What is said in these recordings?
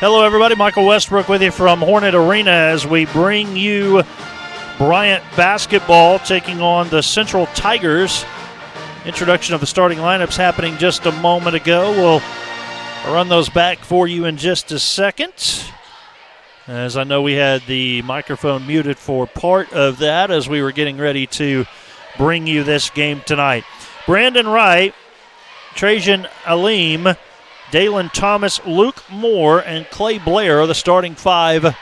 Hello, everybody. Michael Westbrook with you from Hornet Arena as we bring you Bryant basketball taking on the Central Tigers. Introduction of the starting lineups happening just a moment ago. We'll run those back for you in just a second, as I know we had the microphone muted for part of that as we were getting ready to bring you this game tonight. Brandon Wright, Trajan Aleem, Dalen Thomas, Luke Moore, and Clay Blair are the starting five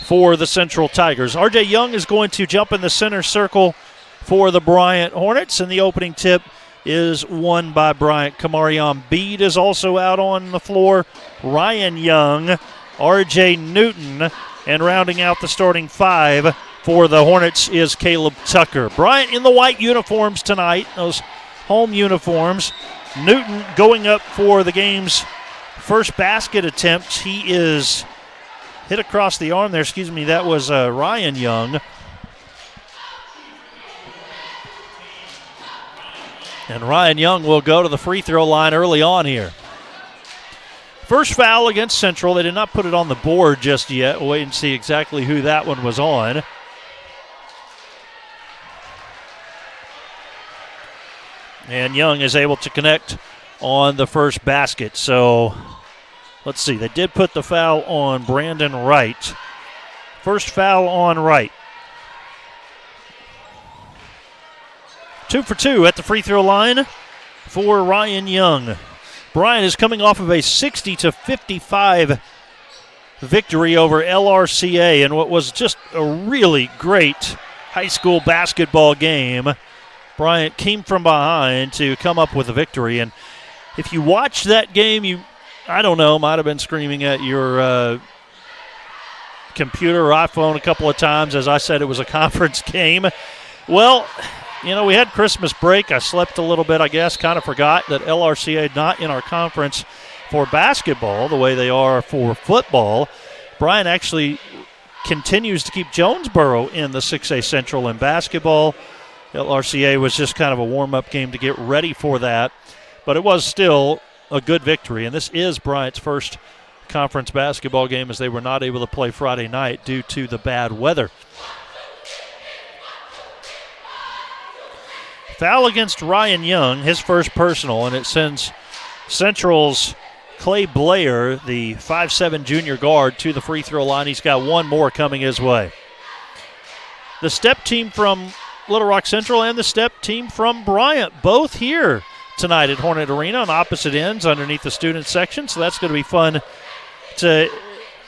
for the Central Tigers. R.J. Young is going to jump in the center circle for the Bryant Hornets, and the opening tip is won by Bryant. Kamarion Bede is also out on the floor. Ryan Young, R.J. Newton, and rounding out the starting five for the Hornets is Caleb Tucker. Bryant in the white uniforms tonight, those home uniforms. Newton going up for the game's first basket attempt. He is hit across the arm there. That was Ryan Young. And Ryan Young will go to the free throw line early on here. First foul against Central. They did not put it on the board just yet. We'll wait and see exactly who that one was on. And Young is able to connect on the first basket. So let's see. They did put the foul on Brandon Wright. First foul on Wright. 2 for 2 at the free throw line for Ryan Young. Bryant is coming off of a 60-55 victory over LRCA in what was just a really great high school basketball game. Bryant came from behind to come up with a victory. And if you watch that game, might have been screaming at your computer or iPhone a couple of times. As I said, it was a conference game. Well, we had Christmas break. I slept a little bit, I guess. Kind of forgot that LRCA not in our conference for basketball the way they are for football. Bryant actually continues to keep Jonesboro in the 6A Central in basketball. LRCA was just kind of a warm-up game to get ready for that. But it was still a good victory. And this is Bryant's first conference basketball game as they were not able to play Friday night due to the bad weather. Foul against Ryan Young, his first personal, and it sends Central's Clay Blair, the 5'7" junior guard, to the free throw line. He's got one more coming his way. The step team from Little Rock Central and the step team from Bryant, both here tonight at Hornet Arena on opposite ends underneath the student section, so that's going to be fun to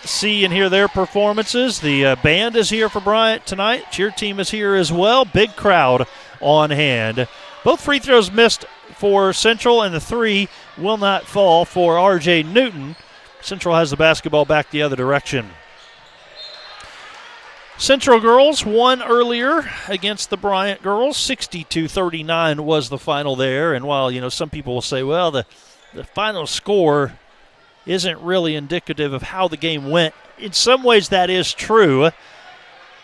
see and hear their performances. The band is here for Bryant tonight. Cheer team is here as well. Big crowd on hand. Both free throws missed for Central, and the three will not fall for R.J. Newton. Central has the basketball back the other direction. Central girls won earlier against the Bryant girls. 62-39 was the final there. And while, some people will say, well, the final score isn't really indicative of how the game went, in some ways that is true,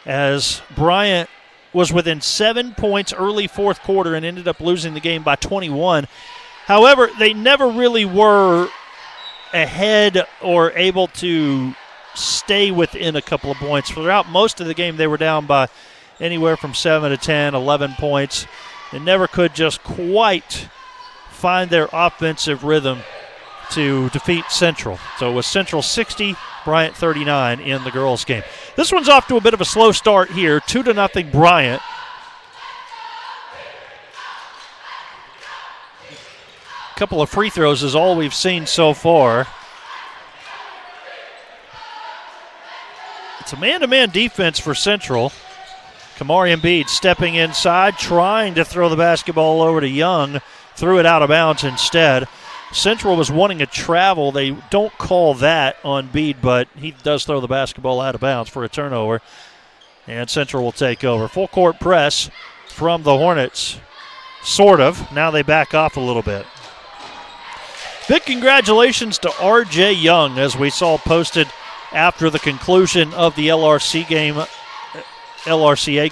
as Bryant was within 7 points early fourth quarter and ended up losing the game by 21. However, they never really were ahead or able to stay within a couple of points. Throughout most of the game, they were down by anywhere from 7 to 10, 11 points. They never could just quite find their offensive rhythm to defeat Central. So it was Central 60, Bryant 39 in the girls' game. This one's off to a bit of a slow start here, 2-0 Bryant. A couple of free throws is all we've seen so far. It's a man-to-man defense for Central. Kamarion Bede stepping inside, trying to throw the basketball over to Young. Threw it out of bounds instead. Central was wanting a travel. They don't call that on Bede, but he does throw the basketball out of bounds for a turnover. And Central will take over. Full court press from the Hornets. Sort of. Now they back off a little bit. Big congratulations to R.J. Young, as we saw posted after the conclusion of the LRCA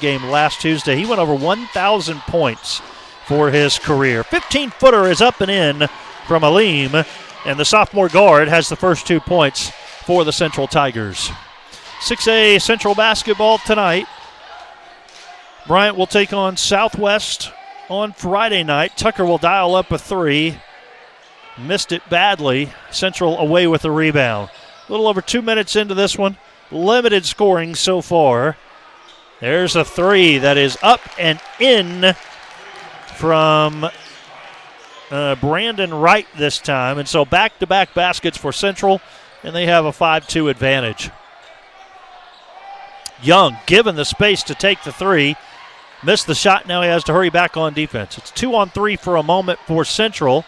game last Tuesday. He went over 1,000 points for his career. 15-footer is up and in from Aleem, and the sophomore guard has the first 2 points for the Central Tigers. 6A Central basketball tonight. Bryant will take on Southwest on Friday night. Tucker will dial up a 3. Missed it badly. Central away with the rebound. A little over 2 minutes into this one. Limited scoring so far. There's a 3 that is up and in from Brandon Wright this time. And so back-to-back baskets for Central, and they have a 5-2 advantage. Young given the space to take the 3. Missed the shot. Now he has to hurry back on defense. It's 2-on-3 for a moment for Central.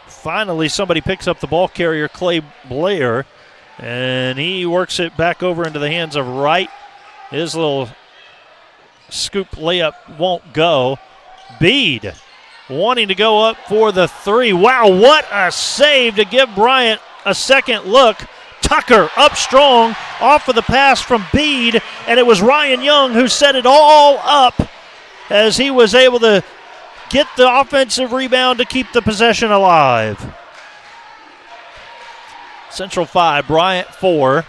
Finally, somebody picks up the ball carrier, Clay Blair, and he works it back over into the hands of Wright. His little scoop layup won't go. Bede wanting to go up for the 3. Wow, what a save to give Bryant a second look. Tucker up strong off of the pass from Bede, and it was Ryan Young who set it all up as he was able to get the offensive rebound to keep the possession alive. Central 5, Bryant 4.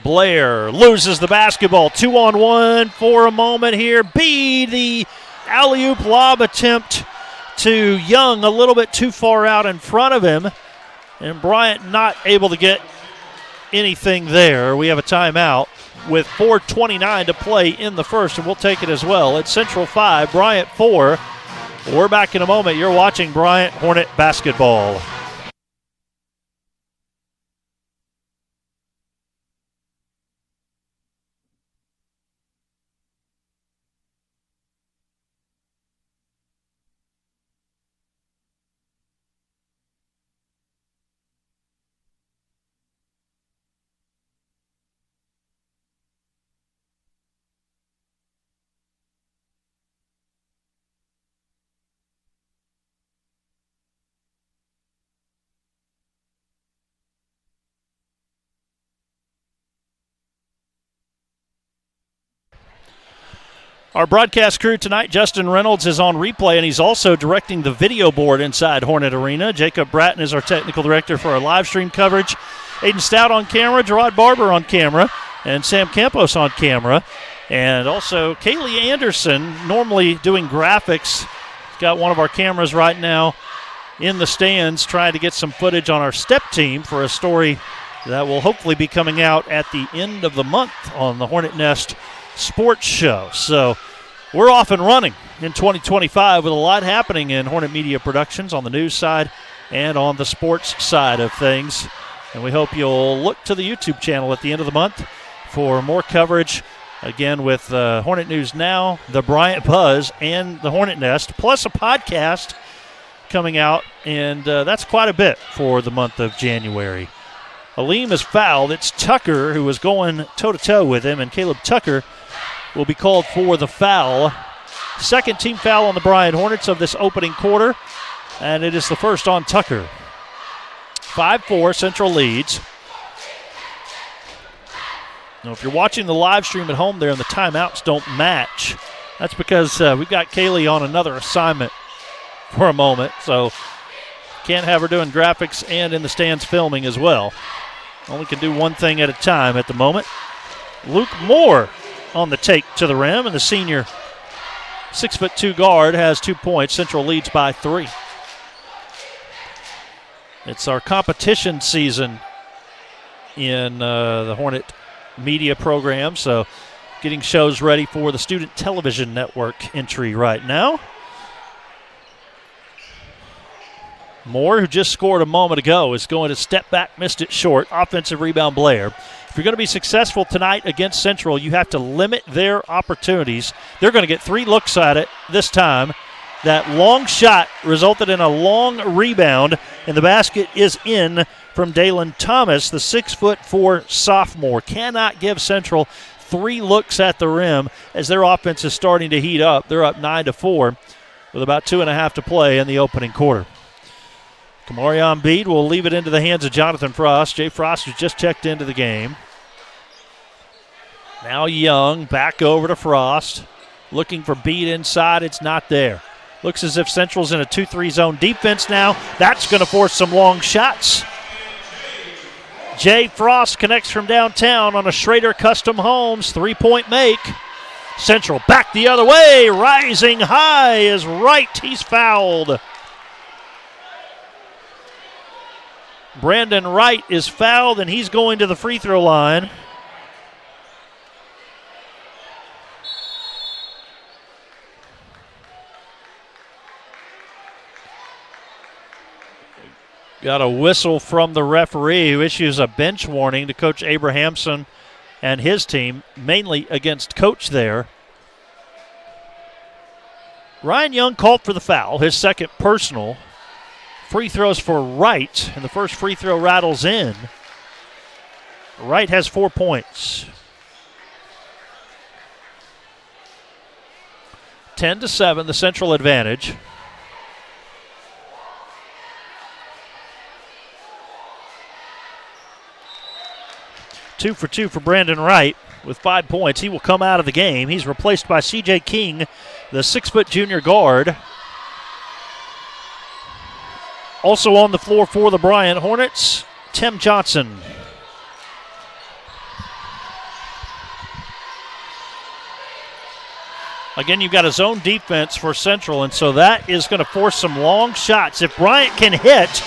Blair loses the basketball. 2-on-1 for a moment here. Bede, the alley-oop lob attempt to Young, a little bit too far out in front of him. And Bryant not able to get anything there. We have a timeout with 4:29 to play in the first, and we'll take it as well. It's Central 5, Bryant 4. We're back in a moment. You're watching Bryant Hornet basketball. Our broadcast crew tonight, Justin Reynolds, is on replay, and he's also directing the video board inside Hornet Arena. Jacob Bratton is our technical director for our live stream coverage. Aiden Stout on camera, Gerard Barber on camera, and Sam Campos on camera. And also Kaylee Anderson, normally doing graphics. Got one of our cameras right now in the stands trying to get some footage on our step team for a story that will hopefully be coming out at the end of the month on the Hornet Nest Sports Show. So we're off and running in 2025 with a lot happening in Hornet Media Productions on the news side and on the sports side of things. And we hope you'll look to the YouTube channel at the end of the month for more coverage, again, with Hornet News Now, the Bryant Buzz, and the Hornet Nest, plus a podcast coming out. And that's quite a bit for the month of January. Aleem is fouled. It's Tucker who was going toe-to-toe with him, and Caleb Tucker will be called for the foul. Second team foul on the Bryant Hornets of this opening quarter, and it is the first on Tucker. 5-4, Central leads. Now, if you're watching the live stream at home there and the timeouts don't match, that's because we've got Kaylee on another assignment for a moment, so can't have her doing graphics and in the stands filming as well. Only can do one thing at a time at the moment. Luke Moore on the take to the rim, and the senior 6'2" guard has 2 points. Central leads by 3. It's our competition season in the Hornet Media program, so getting shows ready for the Student Television Network entry right now. Moore, who just scored a moment ago, is going to step back, missed it short. Offensive rebound, Blair. If you're going to be successful tonight against Central, you have to limit their opportunities. They're going to get 3 looks at it this time. That long shot resulted in a long rebound, and the basket is in from Dalen Thomas, the 6'4" sophomore. Cannot give Central 3 looks at the rim as their offense is starting to heat up. They're up 9-4 with about 2.5 to play in the opening quarter. Kamarion Bede will leave it into the hands of Jonathan Frost. Jay Frost has just checked into the game. Now Young back over to Frost. Looking for Bede inside. It's not there. Looks as if Central's in a 2-3 zone defense now. That's going to force some long shots. Jay Frost connects from downtown on a Schrader Custom Homes 3-point make. Central back the other way. Rising high is Wright. He's fouled. Brandon Wright is fouled, and he's going to the free throw line. Got a whistle from the referee, who issues a bench warning to Coach Abrahamson and his team, mainly against Coach there. Ryan Young called for the foul, his second personal. Free throws for Wright, and the first free throw rattles in. Wright has 4 points. 10-7, the Central advantage. Two for two for Brandon Wright with 5 points. He will come out of the game. He's replaced by C.J. King, the 6-foot junior guard. Also on the floor for the Bryant Hornets, Tim Johnson. Again, you've got a zone defense for Central, and so that is going to force some long shots. If Bryant can hit,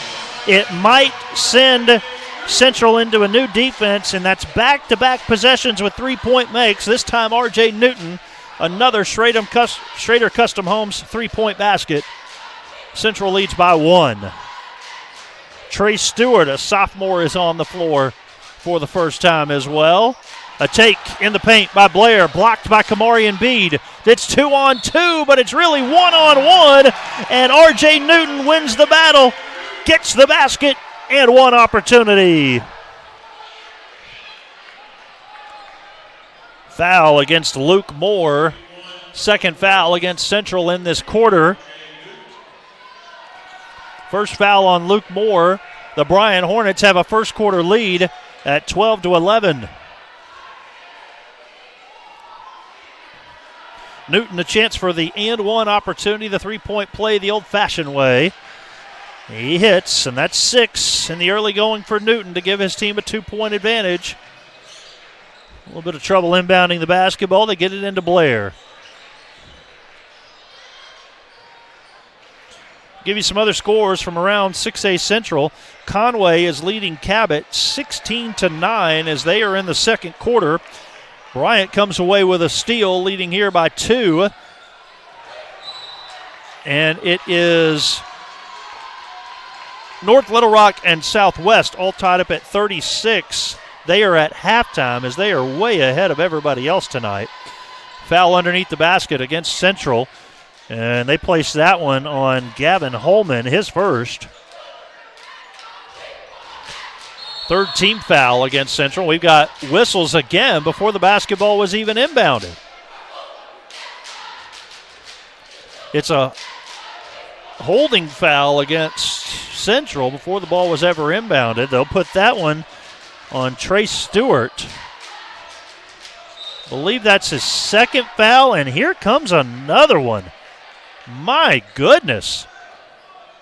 it might send Central into a new defense, and that's back-to-back possessions with 3-point makes. This time R.J. Newton, another Schrader Custom Homes 3-point basket. Central leads by 1. Trey Stewart, a sophomore, is on the floor for the first time as well. A take in the paint by Blair, blocked by Kamari Embiid. It's 2-on-2, but it's really 1-on-1, and R.J. Newton wins the battle, gets the basket, and one opportunity. Foul against Luke Moore. Second foul against Central in this quarter. First foul on Luke Moore. The Bryant Hornets have a first quarter lead at 12-11. Newton a chance for the and one opportunity, the 3-point play the old-fashioned way. He hits, and that's 6 in the early going for Newton to give his team a 2-point advantage. A little bit of trouble inbounding the basketball. They get it into Blair. Give you some other scores from around 6A Central. Conway is leading Cabot 16-9 as they are in the second quarter. Bryant comes away with a steal, leading here by 2. And it is North Little Rock and Southwest all tied up at 36. They are at halftime as they are way ahead of everybody else tonight. Foul underneath the basket against Central. And they place that one on Gavin Holman, his first. Third team foul against Central. We've got whistles again before the basketball was even inbounded. It's a holding foul against Central before the ball was ever inbounded. They'll put that one on Trace Stewart. I believe that's his second foul, and here comes another one. My goodness.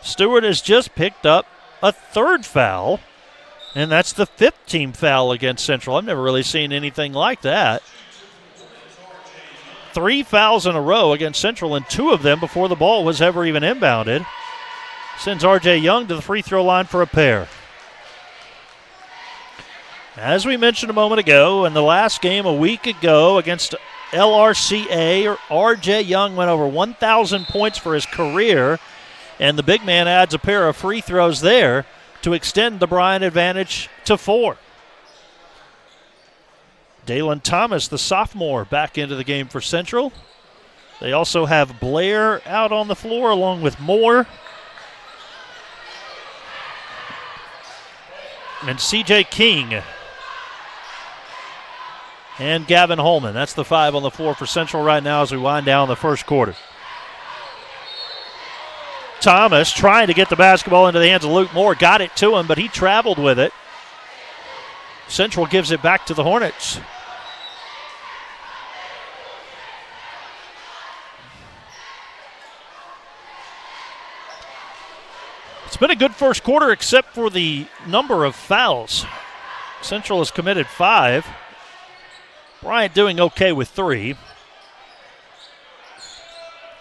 Stewart has just picked up a third foul, and that's the 5th team foul against Central. I've never really seen anything like that. 3 fouls in a row against Central, and 2 of them before the ball was ever even inbounded. Sends R.J. Young to the free throw line for a pair. As we mentioned a moment ago, in the last game a week ago against LRCA, R.J. Young went over 1,000 points for his career, and the big man adds a pair of free throws there to extend the Bryant advantage to 4. Dalen Thomas, the sophomore, back into the game for Central. They also have Blair out on the floor along with Moore. And C.J. King. And Gavin Holman. That's the 5 on the floor for Central right now as we wind down the first quarter. Thomas trying to get the basketball into the hands of Luke Moore. Got it to him, but he traveled with it. Central gives it back to the Hornets. It's been a good first quarter except for the number of fouls. Central has committed 5. Bryant doing okay with 3.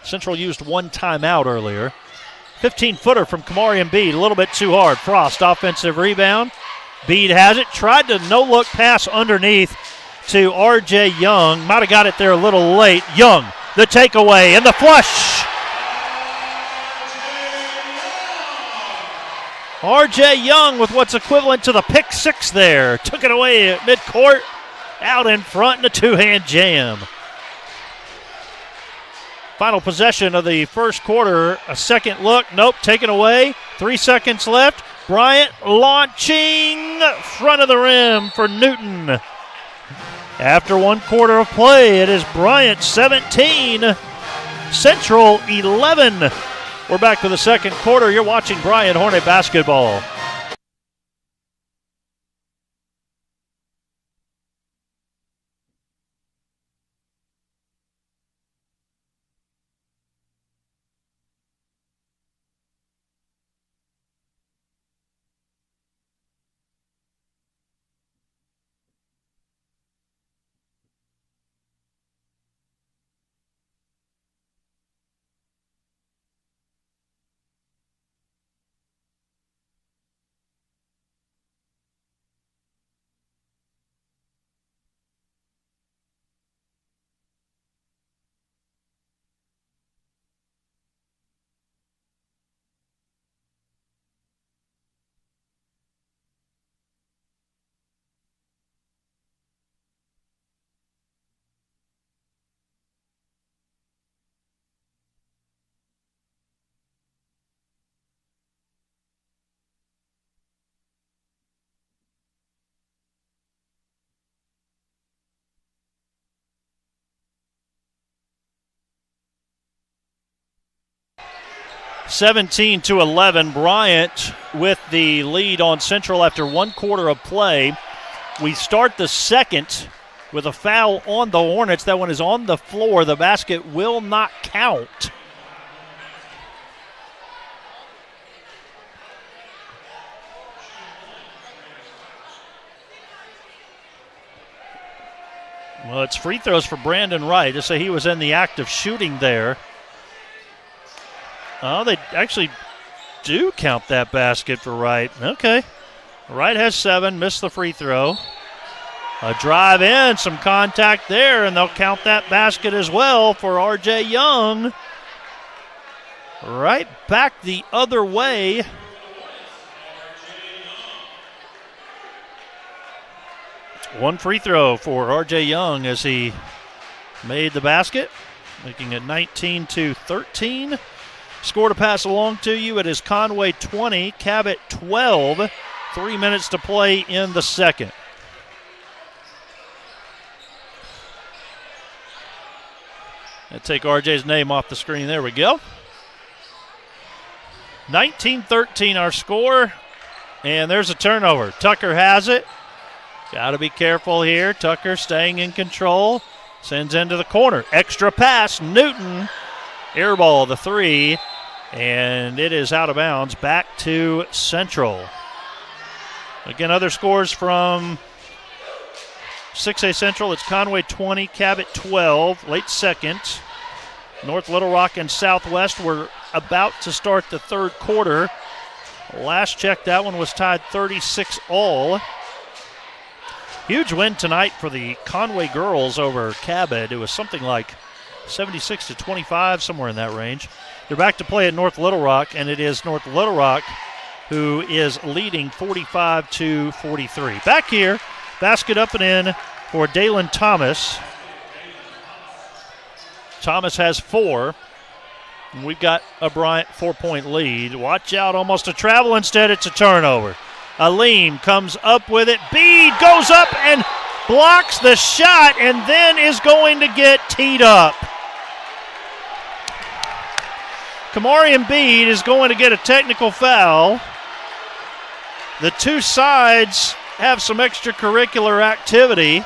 Central used 1 timeout earlier. 15-footer from Kamari Embiid, a little bit too hard. Frost, offensive rebound. Bede has it. Tried to no-look pass underneath to R.J. Young. Might have got it there a little late. Young, the takeaway, and the flush. R.J. Young with what's equivalent to the pick 6 there. Took it away at midcourt. Out in front in a 2-hand jam. Final possession of the first quarter. A second look. Nope, taken away. 3 seconds left. Bryant launching front of the rim for Newton. After 1 quarter of play, it is Bryant 17, Central 11. We're back for the second quarter. You're watching Bryant Hornet basketball. (17-11). Bryant with the lead on Central after 1 quarter of play. We start the second with a foul on the Hornets. That one is on the floor. The basket will not count. Well, it's free throws for Brandon Wright. Just say he was in the act of shooting there. Oh, they actually do count that basket for Wright. Okay. Wright has 7, missed the free throw. A drive in, some contact there, and they'll count that basket as well for R.J. Young. Right back the other way. One free throw for R.J. Young as he made the basket, making it 19-13. Score to pass along to you. It is Conway 20, Cabot 12. 3 minutes to play in the second. I'll take RJ's name off the screen. There we go. 19-13 our score. And there's a turnover. Tucker has it. Got to be careful here. Tucker staying in control. Sends into the corner. Extra pass. Newton. Air ball, the 3. And it is out of bounds. Back to Central. Again, other scores from 6A Central. It's Conway 20, Cabot 12. Late second. North Little Rock and Southwest were about to start the third quarter. Last check, that one was tied 36-all. Huge win tonight for the Conway girls over Cabot. It was something like 76-25, somewhere in that range. They're back to play at North Little Rock, and it is North Little Rock who is leading 45-43. Back here, basket up and in for Dalen Thomas. Thomas has 4. And we've got a Bryant 4-point lead. Watch out, almost a travel. Instead, it's a turnover. Aleem comes up with it. Bede goes up and blocks the shot and then is going to get teed up. Kamari Embiid is going to get a technical foul. The two sides have some extracurricular activity.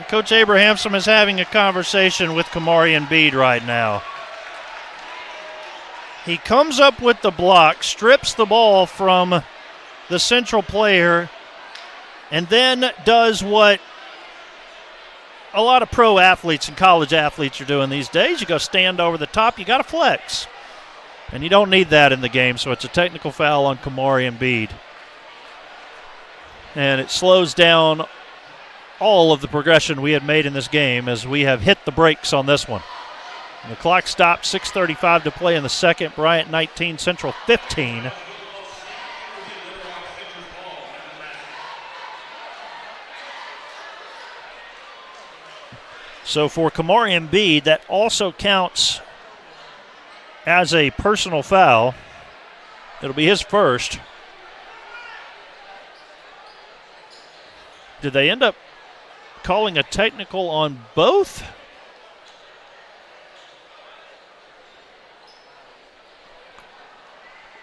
Coach Abrahamson is having a conversation with Kamari Embiid right now. He comes up with the block, strips the ball from the Central player, and then does what a lot of pro athletes and college athletes are doing these days. You go stand over the top, you got to flex. And you don't need that in the game, so it's a technical foul on Kamari Embiid. And it slows down all of the progression we had made in this game as we have hit the brakes on this one. And the clock stopped, 6:35 to play in the second. Bryant 19, Central 15. So for Kamari Embiid, that also counts as a personal foul. It'll be his first. Did they end up calling a technical on both?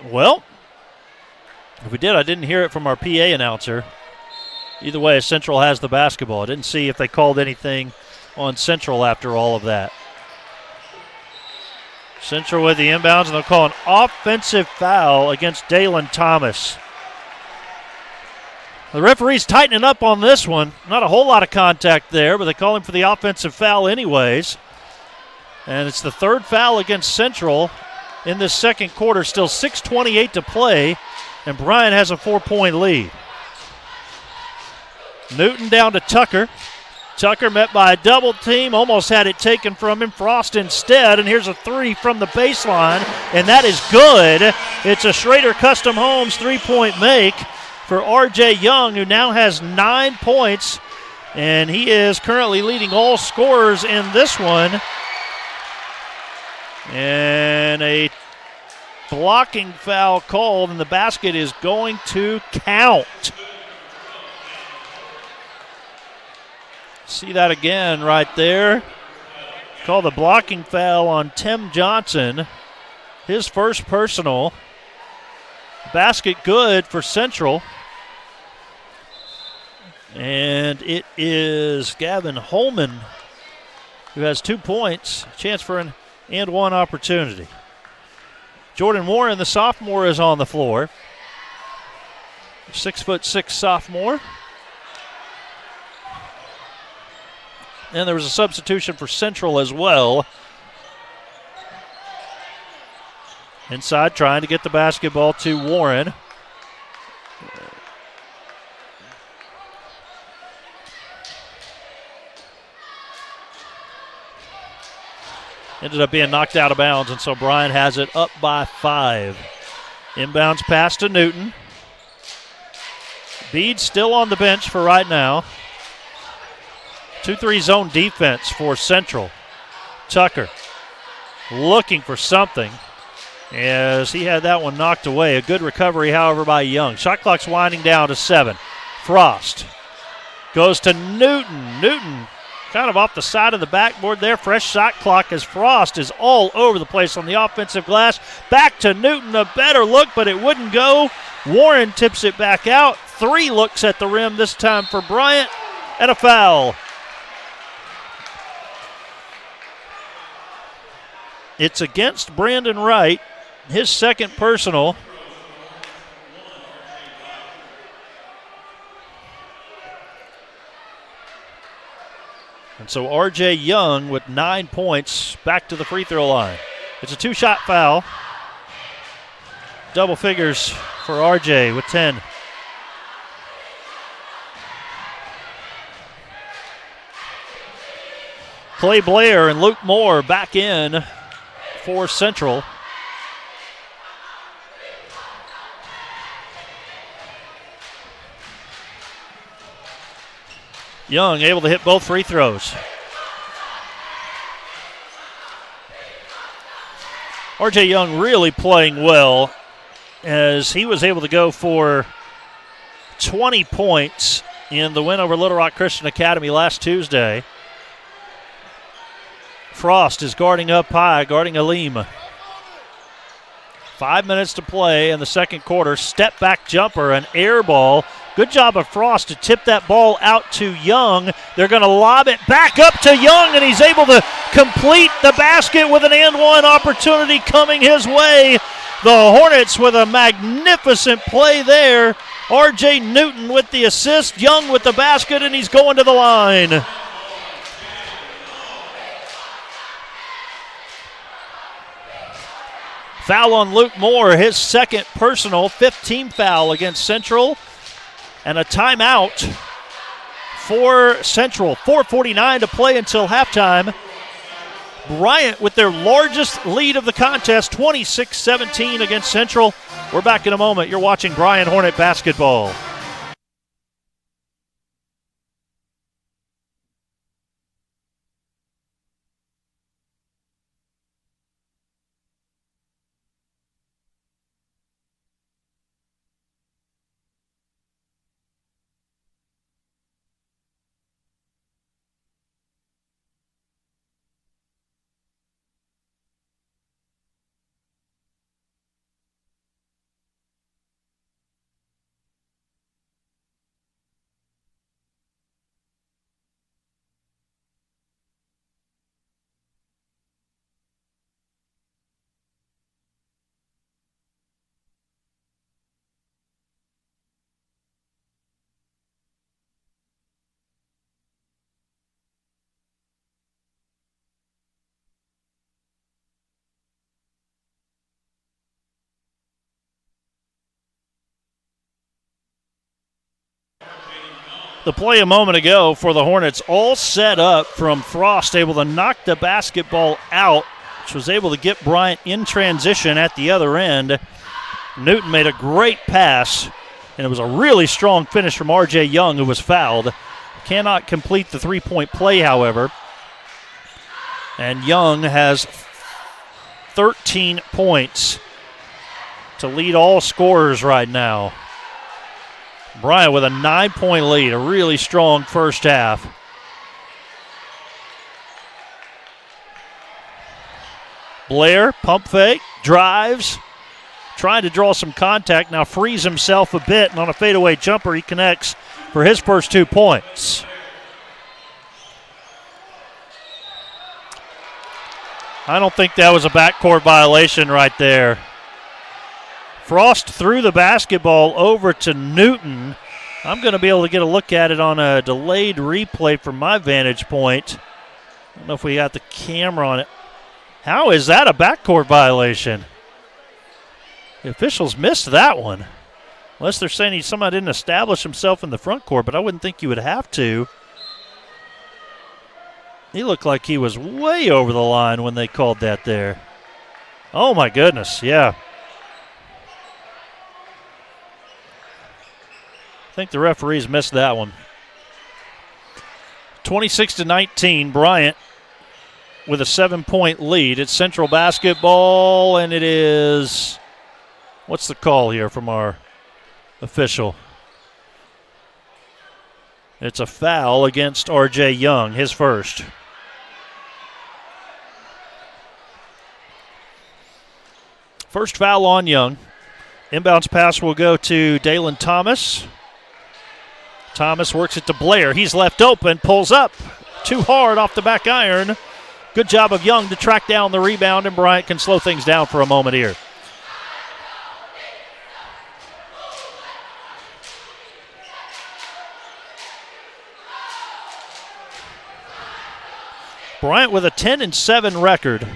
Well, if we did, I didn't hear it from our PA announcer. Either way, Central has the basketball. I didn't see if they called anything on Central after all of that. Central with the inbounds, and they'll call an offensive foul against Dalen Thomas. The referee's tightening up on this one. Not a whole lot of contact there, but they call him for the offensive foul anyways. And it's the third foul against Central in this second quarter. Still 6:28 to play, and Bryant has a 4-point lead. Newton down to Tucker. Tucker met by a double team, almost had it taken from him. Frost instead, and here's a three from the baseline, and that is good. It's a Schrader Custom Homes three-point make for R.J. Young, who now has 9 points, and he is currently leading all scorers in this one. And a blocking foul called, and the basket is going to count. See that again right there. Call the blocking foul on Tim Johnson. His first personal. Basket good for Central. And it is Gavin Holman who has 2 points. Chance for an and one opportunity. Jordan Warren, the sophomore, is on the floor. 6'6" sophomore. And there was a substitution for Central as well. Inside, trying to get the basketball to Warren. Ended up being knocked out of bounds, and so Bryant has it up by 5. Inbounds pass to Newton. Bede still on the bench for right now. 2-3 zone defense for Central. Tucker looking for something as he had that one knocked away. A good recovery, however, by Young. Shot clock's winding down to 7. Frost goes to Newton. Newton kind of off the side of the backboard there. Fresh shot clock as Frost is all over the place on the offensive glass. Back to Newton, a better look, but it wouldn't go. Warren tips it back out. 3 looks at the rim this time for Bryant, and a foul. It's against Brandon Wright, his second personal. And so R.J. Young with 9 points back to the free throw line. It's a 2-shot foul. Double figures for R.J. with 10. Clay Blair and Luke Moore back in for Central. Young able to hit both free throws. R.J. Young really playing well as he was able to go for 20 points in the win over Little Rock Christian Academy last Tuesday. Frost is guarding up high, guarding Aleem. 5 minutes to play in the second quarter. Step back jumper, an air ball. Good job of Frost to tip that ball out to Young. They're going to lob it back up to Young, and he's able to complete the basket with an and-one opportunity coming his way. The Hornets with a magnificent play there. R.J. Newton with the assist, Young with the basket, and he's going to the line. Foul on Luke Moore, his second personal, 15th foul against Central. And a timeout for Central. 4:49 to play until halftime. Bryant with their largest lead of the contest, 26-17 against Central. We're back in a moment. You're watching Bryant Hornet basketball. The play a moment ago for the Hornets, all set up from Frost, able to knock the basketball out, which was able to get Bryant in transition at the other end. Newton made a great pass, and it was a really strong finish from R.J. Young, who was fouled. Cannot complete the three-point play, however. And Young has 13 points to lead all scorers right now. Bryant with a 9-point lead, a really strong first half. Blair, pump fake, drives, trying to draw some contact, now frees himself a bit, and on a fadeaway jumper he connects for his first 2 points. I don't think that was a backcourt violation right there. Frost threw the basketball over to Newton. I'm going to be able to get a look at it on a delayed replay from my vantage point. I don't know if we got the camera on it. How is that a backcourt violation? The officials missed that one. Unless they're saying he somehow didn't establish himself in the front court, but I wouldn't think you would have to. He looked like he was way over the line when they called that there. Oh, my goodness, yeah. I think the referees missed that one. 26-19, Bryant with a 7-point lead. It's Central basketball, and it is, what's the call here from our official? It's a foul against R.J. Young, his first. First foul on Young. Inbounds pass will go to Dalen Thomas. Thomas works it to Blair. He's left open, pulls up. Too hard off the back iron. Good job of Young to track down the rebound, and Bryant can slow things down for a moment here. Bryant with a 10-7 record.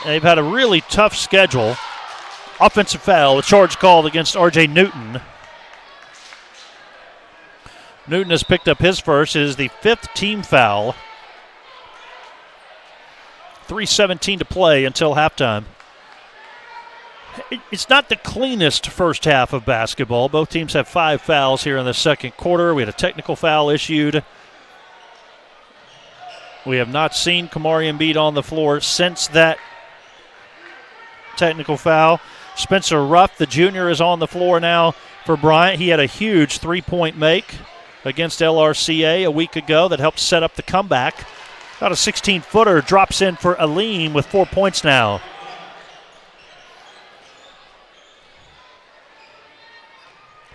They've had a really tough schedule. Offensive foul, a charge called against R.J. Newton. Newton has picked up his first. It is the 5th team foul. 3:17 to play until halftime. It's not the cleanest first half of basketball. Both teams have 5 fouls here in the second quarter. We had a technical foul issued. We have not seen Kamari Embiid on the floor since that technical foul. Spencer Ruff, the junior, is on the floor now for Bryant. He had a huge three-point make against LRCA a week ago that helped set up the comeback. About a 16-footer drops in for Aleem with 4 points now.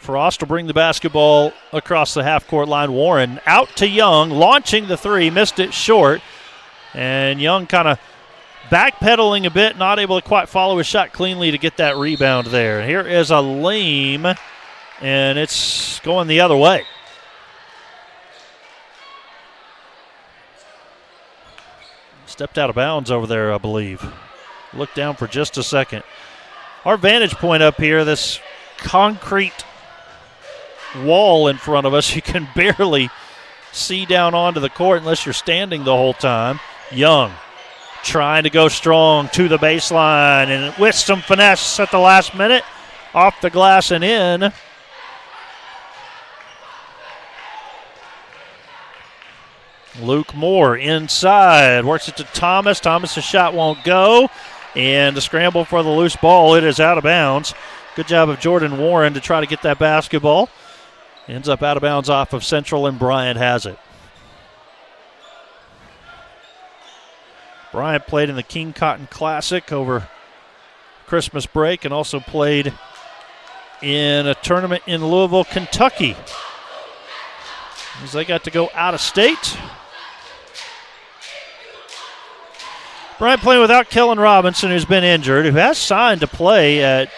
Frost will bring the basketball across the half-court line. Warren out to Young, launching the three, missed it short. And Young kind of backpedaling a bit, not able to quite follow his shot cleanly to get that rebound there. Here is a Leam, and it's going the other way. Stepped out of bounds over there, I believe. Looked down for just a second. Our vantage point up here, this concrete wall in front of us, you can barely see down onto the court unless you're standing the whole time. Young trying to go strong to the baseline, and with some finesse at the last minute, off the glass and in. Luke Moore inside, works it to Thomas. Thomas' shot won't go, and the scramble for the loose ball. It is out of bounds. Good job of Jordan Warren to try to get that basketball. Ends up out of bounds off of Central, and Bryant has it. Bryant played in the King Cotton Classic over Christmas break and also played in a tournament in Louisville, Kentucky, as they got to go out of state. Bryant playing without Kellen Robinson, who's been injured, who has signed to play at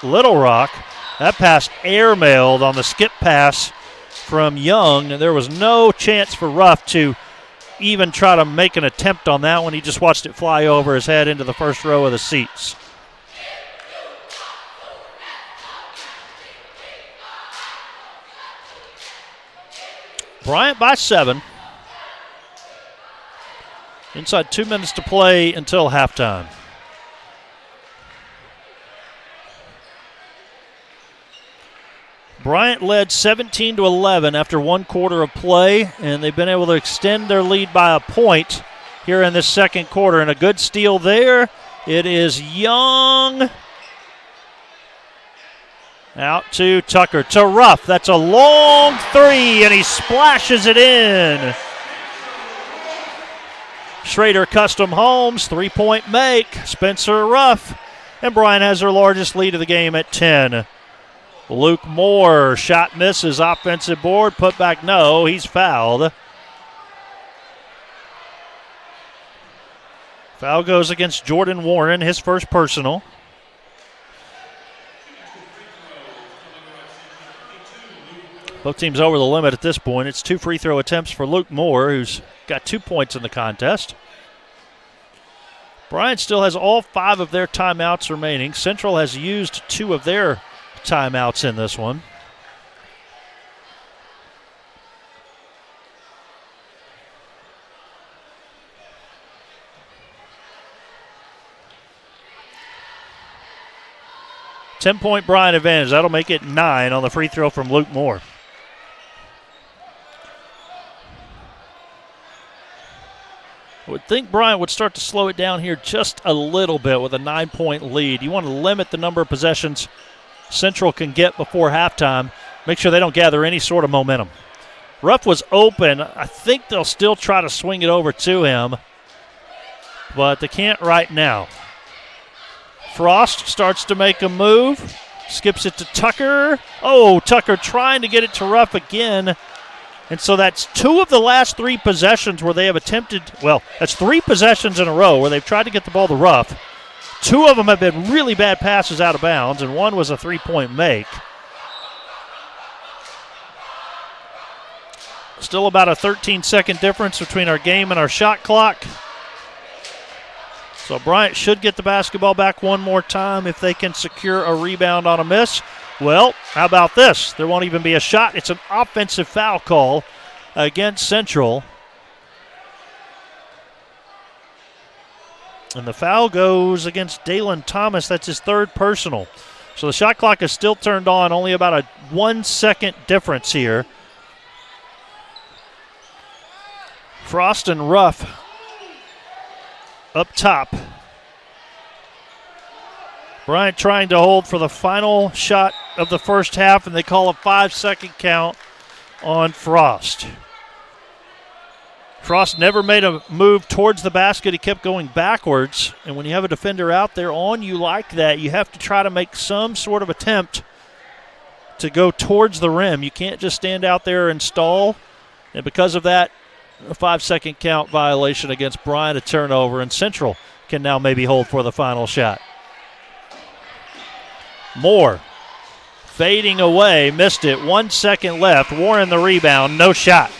Little Rock. That pass airmailed on the skip pass from Young, and there was no chance for Ruff to even try to make an attempt on that one. He just watched it fly over his head into the first row of the seats. Bryant by 7. Inside 2 minutes to play until halftime. Bryant led 17-11 after 1 quarter of play, and they've been able to extend their lead by a point here in this second quarter. And a good steal there. It is Young. Out to Tucker, to Ruff. That's a long three, and he splashes it in. Schrader Custom Homes, 3-point make. Spencer Ruff. And Bryant has their largest lead of the game at 10. Luke Moore, shot misses, offensive board, put back no, he's fouled. Foul goes against Jordan Warren, his first personal. Both teams over the limit at this point. It's 2 free throw attempts for Luke Moore, who's got 2 points in the contest. Bryant still has all 5 of their timeouts remaining. Central has used 2 of their timeouts in this one. Ten-point Bryant advantage. That'll make it 9 on the free throw from Luke Moore. I would think Bryant would start to slow it down here just a little bit with a 9-point lead. You want to limit the number of possessions Central can get before halftime. Make sure they don't gather any sort of momentum. Ruff was open. I think they'll still try to swing it over to him, but they can't right now. Frost starts to make a move. Skips it to Tucker. Oh, Tucker trying to get it to Ruff again. And so that's 2 of the last 3 possessions where they have attempted, well, that's 3 possessions in a row where they've tried to get the ball to Ruff. 2 of them have been really bad passes out of bounds, and 1 was a 3-point make. Still about a 13-second difference between our game and our shot clock. So Bryant should get the basketball back one more time if they can secure a rebound on a miss. Well, how about this? There won't even be a shot. It's an offensive foul call against Central. And the foul goes against Dalen Thomas. That's his 3rd personal. So the shot clock is still turned on, only about a 1-second difference here. Frost and Ruff up top. Bryant trying to hold for the final shot of the first half, and they call a 5-second count on Frost. Frost never made a move towards the basket. He kept going backwards, and when you have a defender out there on you like that, you have to try to make some sort of attempt to go towards the rim. You can't just stand out there and stall. And because of that, a 5-second count violation against Bryant, a turnover, and Central can now maybe hold for the final shot. Moore fading away, missed it. 1 second left. Warren the rebound, no shot.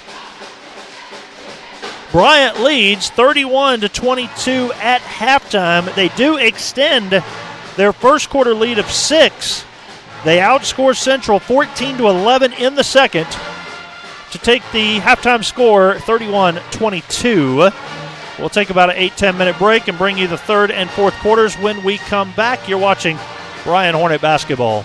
Bryant leads 31-22 at halftime. They do extend their first quarter lead of 6. They outscore Central 14-11 in the second to take the halftime score 31-22. We'll take about an 8-10 minute break and bring you the third and fourth quarters. When we come back, you're watching Bryant Hornet basketball.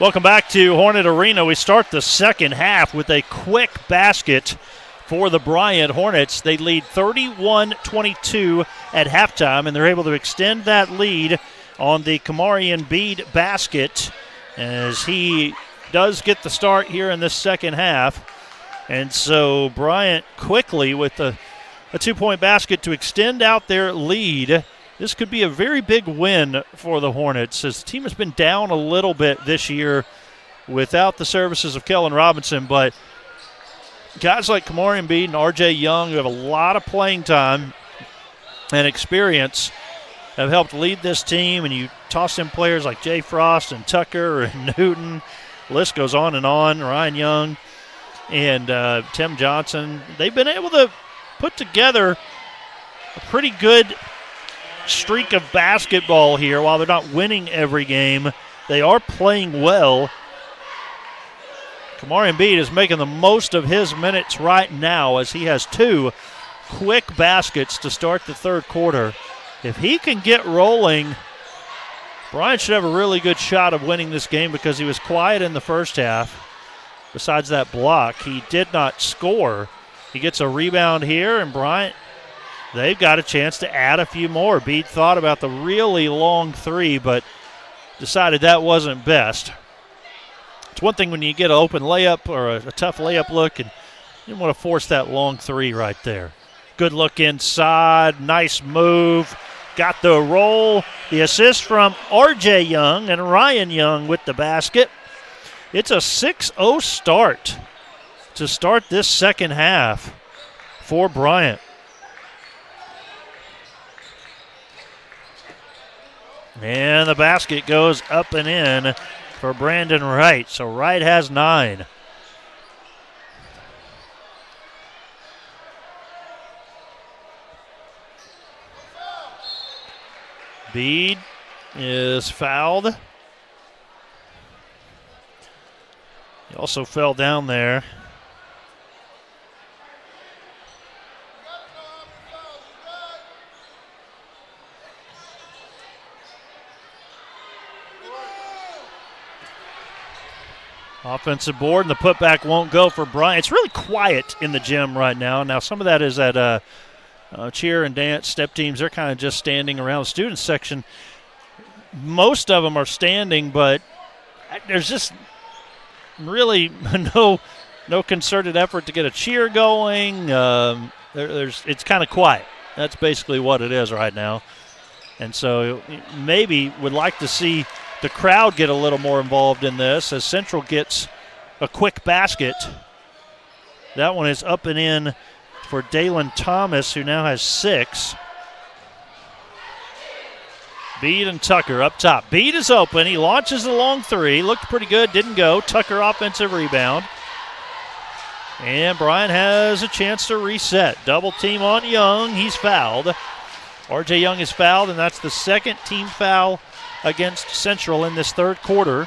Welcome back to Hornet Arena. We start the second half with a quick basket for the Bryant Hornets. They lead 31-22 at halftime, and they're able to extend that lead on the Kamarian Bede basket as he does get the start here in this second half. And so Bryant quickly with a 2-point basket to extend out their lead. This could be a very big win for the Hornets as the team has been down a little bit this year without the services of Kellen Robinson. But guys like Kamarian Bede and R.J. Young, who have a lot of playing time and experience, have helped lead this team. And you toss in players like Jay Frost and Tucker and Newton. The list goes on and on. Ryan Young and Tim Johnson. They've been able to put together a pretty good streak of basketball here. While they're not winning every game, they are playing well. Kamarian Bede is making the most of his minutes right now as he has 2 quick baskets to start the third quarter. If he can get rolling, Bryant should have a really good shot of winning this game because he was quiet in the first half. Besides that block, he did not score. He gets a rebound here, and Bryant, they've got a chance to add a few more. Bede thought about the really long 3, but decided that wasn't best. It's one thing when you get an open layup or a tough layup look, and you want to force that long 3 right there. Good look inside, nice move. Got the roll, the assist from R.J. Young, and Ryan Young with the basket. It's a 6-0 start to start this second half for Bryant. And the basket goes up and in for Brandon Wright. So Wright has 9. Bede is fouled. He also fell down there. Offensive board, and the putback won't go for Bryant. It's really quiet in the gym right now. Now, some of that is that cheer and dance step teams. They're kind of just standing around the student section. Most of them are standing, but there's just really no concerted effort to get a cheer going. It's kind of quiet. That's basically what it is right now. And so maybe would like to see the crowd get a little more involved in this as Central gets a quick basket. That one is up and in for Dalen Thomas, who now has 6. Bede and Tucker up top. Bede is open. He launches the long 3. Looked pretty good. Didn't go. Tucker offensive rebound. And Bryant has a chance to reset. Double team on Young. He's fouled. R.J. Young is fouled, and that's the second team foul against Central in this third quarter.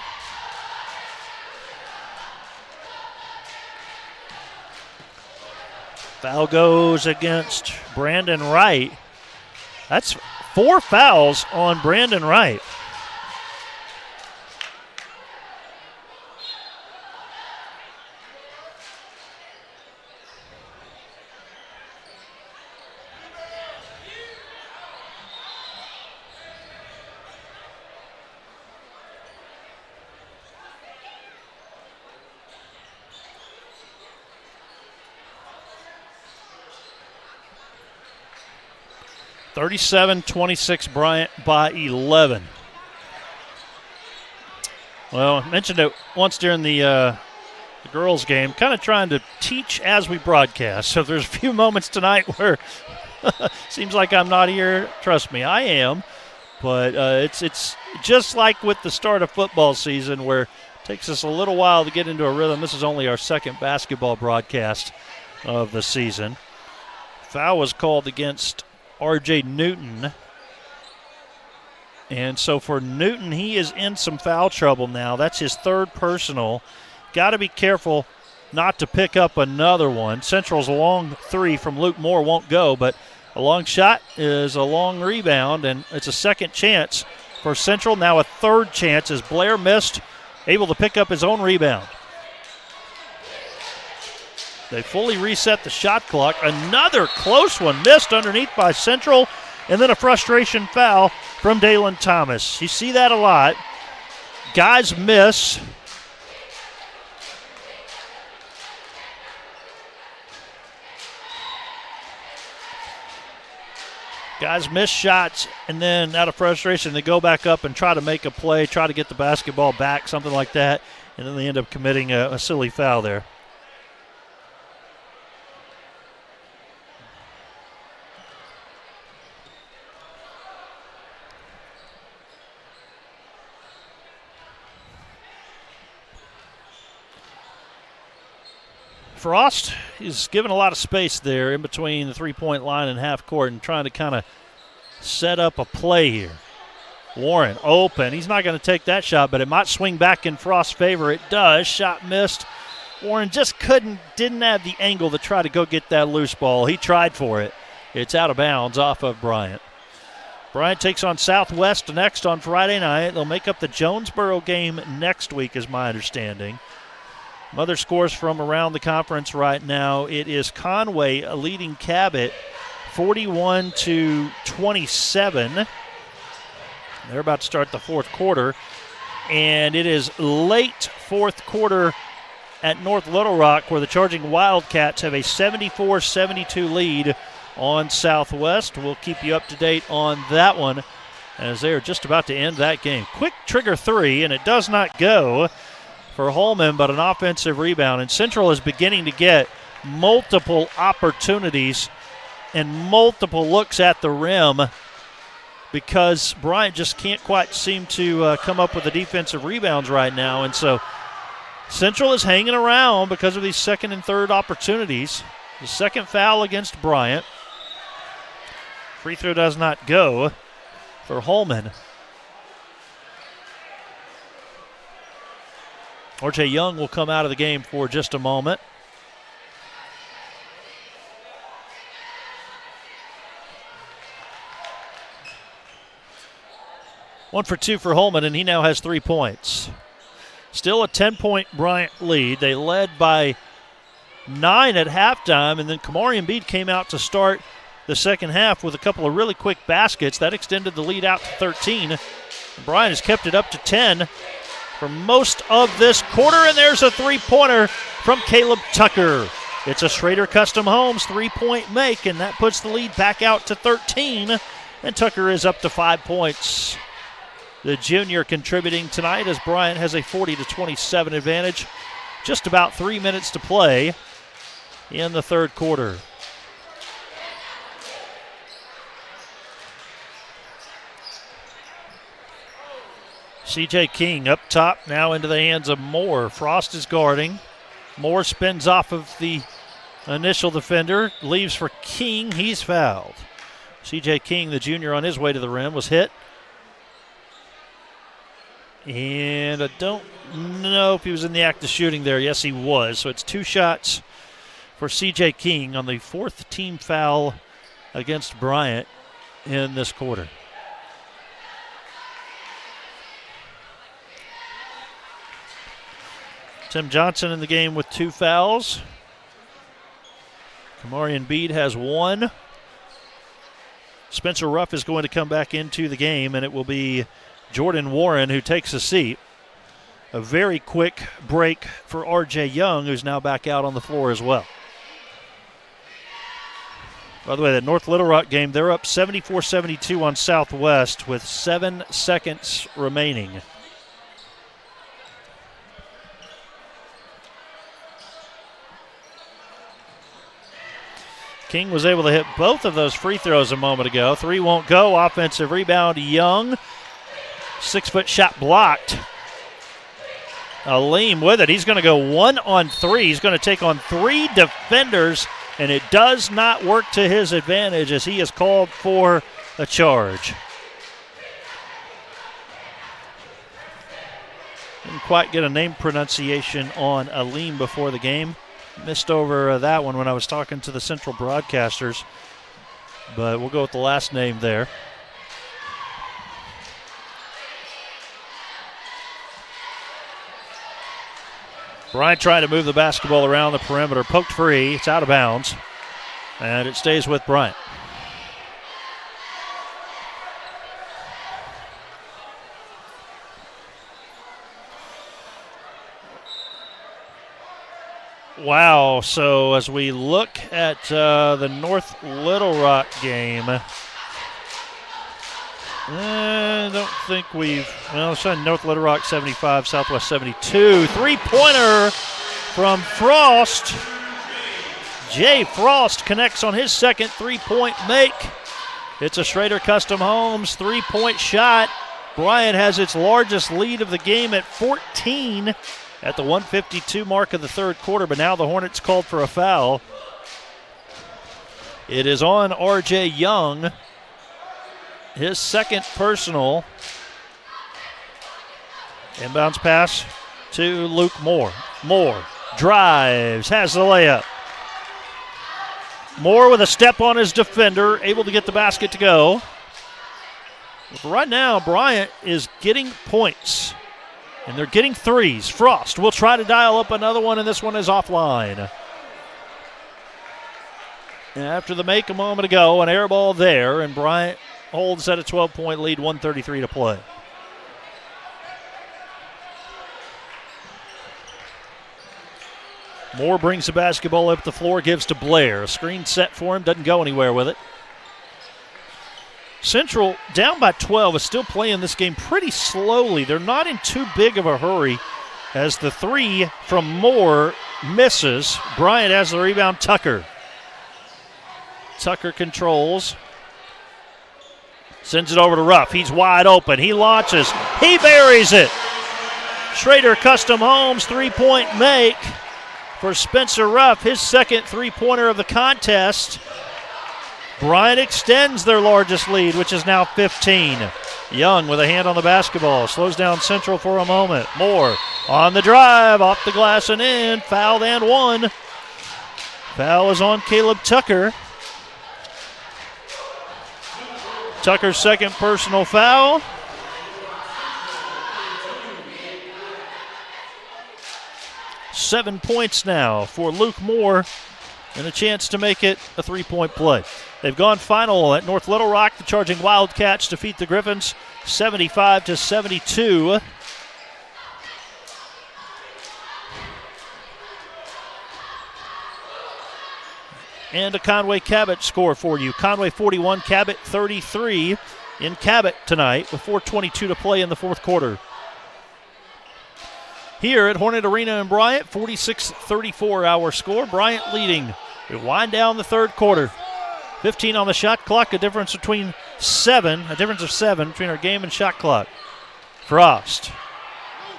Foul goes against Brandon Wright. That's 4 fouls on Brandon Wright. (37-26) Bryant by 11. Well, I mentioned it once during the girls' game, kind of trying to teach as we broadcast. So there's a few moments tonight where seems like I'm not here. Trust me, I am. But it's just like with the start of football season where it takes us a little while to get into a rhythm. This is only our second basketball broadcast of the season. Foul was called against R.J. Newton. And so for Newton, he is in some foul trouble now. That's his 3rd personal. Got to be careful not to pick up another one. Central's long 3 from Luke Moore won't go, but a long shot is a long rebound, and it's a second chance for Central. Now a 3rd chance as Blair missed able to pick up his own rebound. They fully reset the shot clock. Another close one missed underneath by Central, and then a frustration foul from Dalen Thomas. You see that a lot. Guys miss. Guys miss shots, and then out of frustration, they go back up and try to make a play, try to get the basketball back, something like that, and then they end up committing a silly foul there. Frost is given a lot of space there in between the three-point line and half court and trying to kind of set up a play here. Warren open. He's not going to take that shot, but it might swing back in Frost's favor. It does. Shot missed. Warren just didn't have the angle to try to go get that loose ball. He tried for it. It's out of bounds off of Bryant. Bryant takes on Southwest next on Friday night. They'll make up the Jonesboro game next week, is my understanding. Other scores from around the conference right now. It is Conway leading Cabot 41-27. They're about to start the fourth quarter. And it is late fourth quarter at North Little Rock where the Charging Wildcats have a 74-72 lead on Southwest. We'll keep you up to date on that one as they're just about to end that game. Quick trigger three, and it does not go for Holman, but an offensive rebound. And Central is beginning to get multiple opportunities and multiple looks at the rim because Bryant just can't quite seem to come up with the defensive rebounds right now. And so Central is hanging around because of these second and third opportunities. The second foul against Bryant. Free throw does not go for Holman. RJ Young will come out of the game for just a moment. One for two for Holman, and he now has 3 points. Still a 10-point Bryant lead. They led by 9 at halftime, and then Kamari Embiid came out to start the second half with a couple of really quick baskets. That extended the lead out to 13. Bryant has kept it up to 10 for most of this quarter, and there's a three-pointer from Caleb Tucker. It's a Schrader Custom Homes three-point make, and that puts the lead back out to 13, and Tucker is up to 5 points. The junior contributing tonight as Bryant has a 40-27 advantage. Just about 3 minutes to play in the third quarter. C.J. King up top, now into the hands of Moore. Frost is guarding. Moore spins off of the initial defender, leaves for King. He's fouled. C.J. King, the junior, on his way to the rim, was hit. And I don't know if he was in the act of shooting there. Yes, he was. So it's 2 shots for C.J. King on the fourth team foul against Bryant in this quarter. Tim Johnson in the game with 2 fouls. Kamari Embiid has 1. Spencer Ruff is going to come back into the game, and it will be Jordan Warren who takes a seat. A very quick break for RJ Young, who's now back out on the floor as well. By the way, that North Little Rock game, they're up 74-72 on Southwest with 7 seconds remaining. King was able to hit both of those free throws a moment ago. 3 won't go. Offensive rebound, Young. 6-foot shot blocked. Aleem with it. He's going to go 1 on 3. He's going to take on 3 defenders, and it does not work to his advantage as he is called for a charge. Didn't quite get a name pronunciation on Aleem before the game. Missed over that one when I was talking to the Central broadcasters, but we'll go with the last name there. Bryant trying to move the basketball around the perimeter. Poked free. It's out of bounds. And it stays with Bryant. Wow, so as we look at the North Little Rock game, I don't think it's on North Little Rock 75, Southwest 72. Three-pointer from Frost. Jay Frost connects on his second three-point make. It's a Schrader Custom Homes three-point shot. Bryant has its largest lead of the game at 14 at the 1:52 mark of the third quarter, but now the Hornets called for a foul. It is on R.J. Young, his second personal. Inbounds pass to Luke Moore. Moore drives, has the layup. Moore with a step on his defender, able to get the basket to go. But right now, Bryant is getting points, and they're getting threes. Frost will try to dial up another one, and this one is offline. After the make a moment ago, an air ball there, and Bryant holds at a 12-point lead, 1:33 to play. Moore brings the basketball up the floor, gives to Blair. A screen set for him, doesn't go anywhere with it. Central, down by 12, is still playing this game pretty slowly. They're not in too big of a hurry as the three from Moore misses. Bryant has the rebound. Tucker controls. Sends it over to Ruff. He's wide open. He launches. He buries it. Schrader Custom Homes three-point make for Spencer Ruff, his second three-pointer of the contest. Bryant extends their largest lead, which is now 15. Young with a hand on the basketball. Slows down Central for a moment. Moore on the drive, off the glass and in. Fouled and one. Foul is on Caleb Tucker. Tucker's second personal foul. Seven points now for Luke Moore and a chance to make it a three-point play. They've gone final at North Little Rock. The Charging Wildcats defeat the Griffins 75-72. And a Conway Cabot score for you. Conway 41, Cabot 33 in Cabot tonight with 4:22 to play in the fourth quarter. Here at Hornet Arena in Bryant, 46-34 our score. Bryant leading. We wind down the third quarter. 15 on the shot clock, a difference of 7 between our game and shot clock. Frost,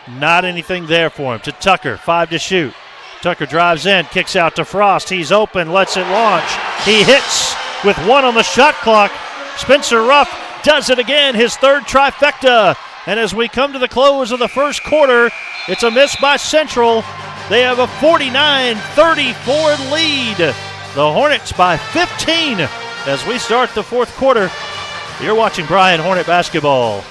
not anything there for him. To Tucker, 5 to shoot. Tucker drives in, kicks out to Frost. He's open, lets it launch. He hits with 1 on the shot clock. Spencer Ruff does it again, his third trifecta. And as we come to the close of the first quarter, it's a miss by Central. They have a 49-34 lead. The Hornets by 15 as we start the fourth quarter. You're watching Bryant Hornet basketball.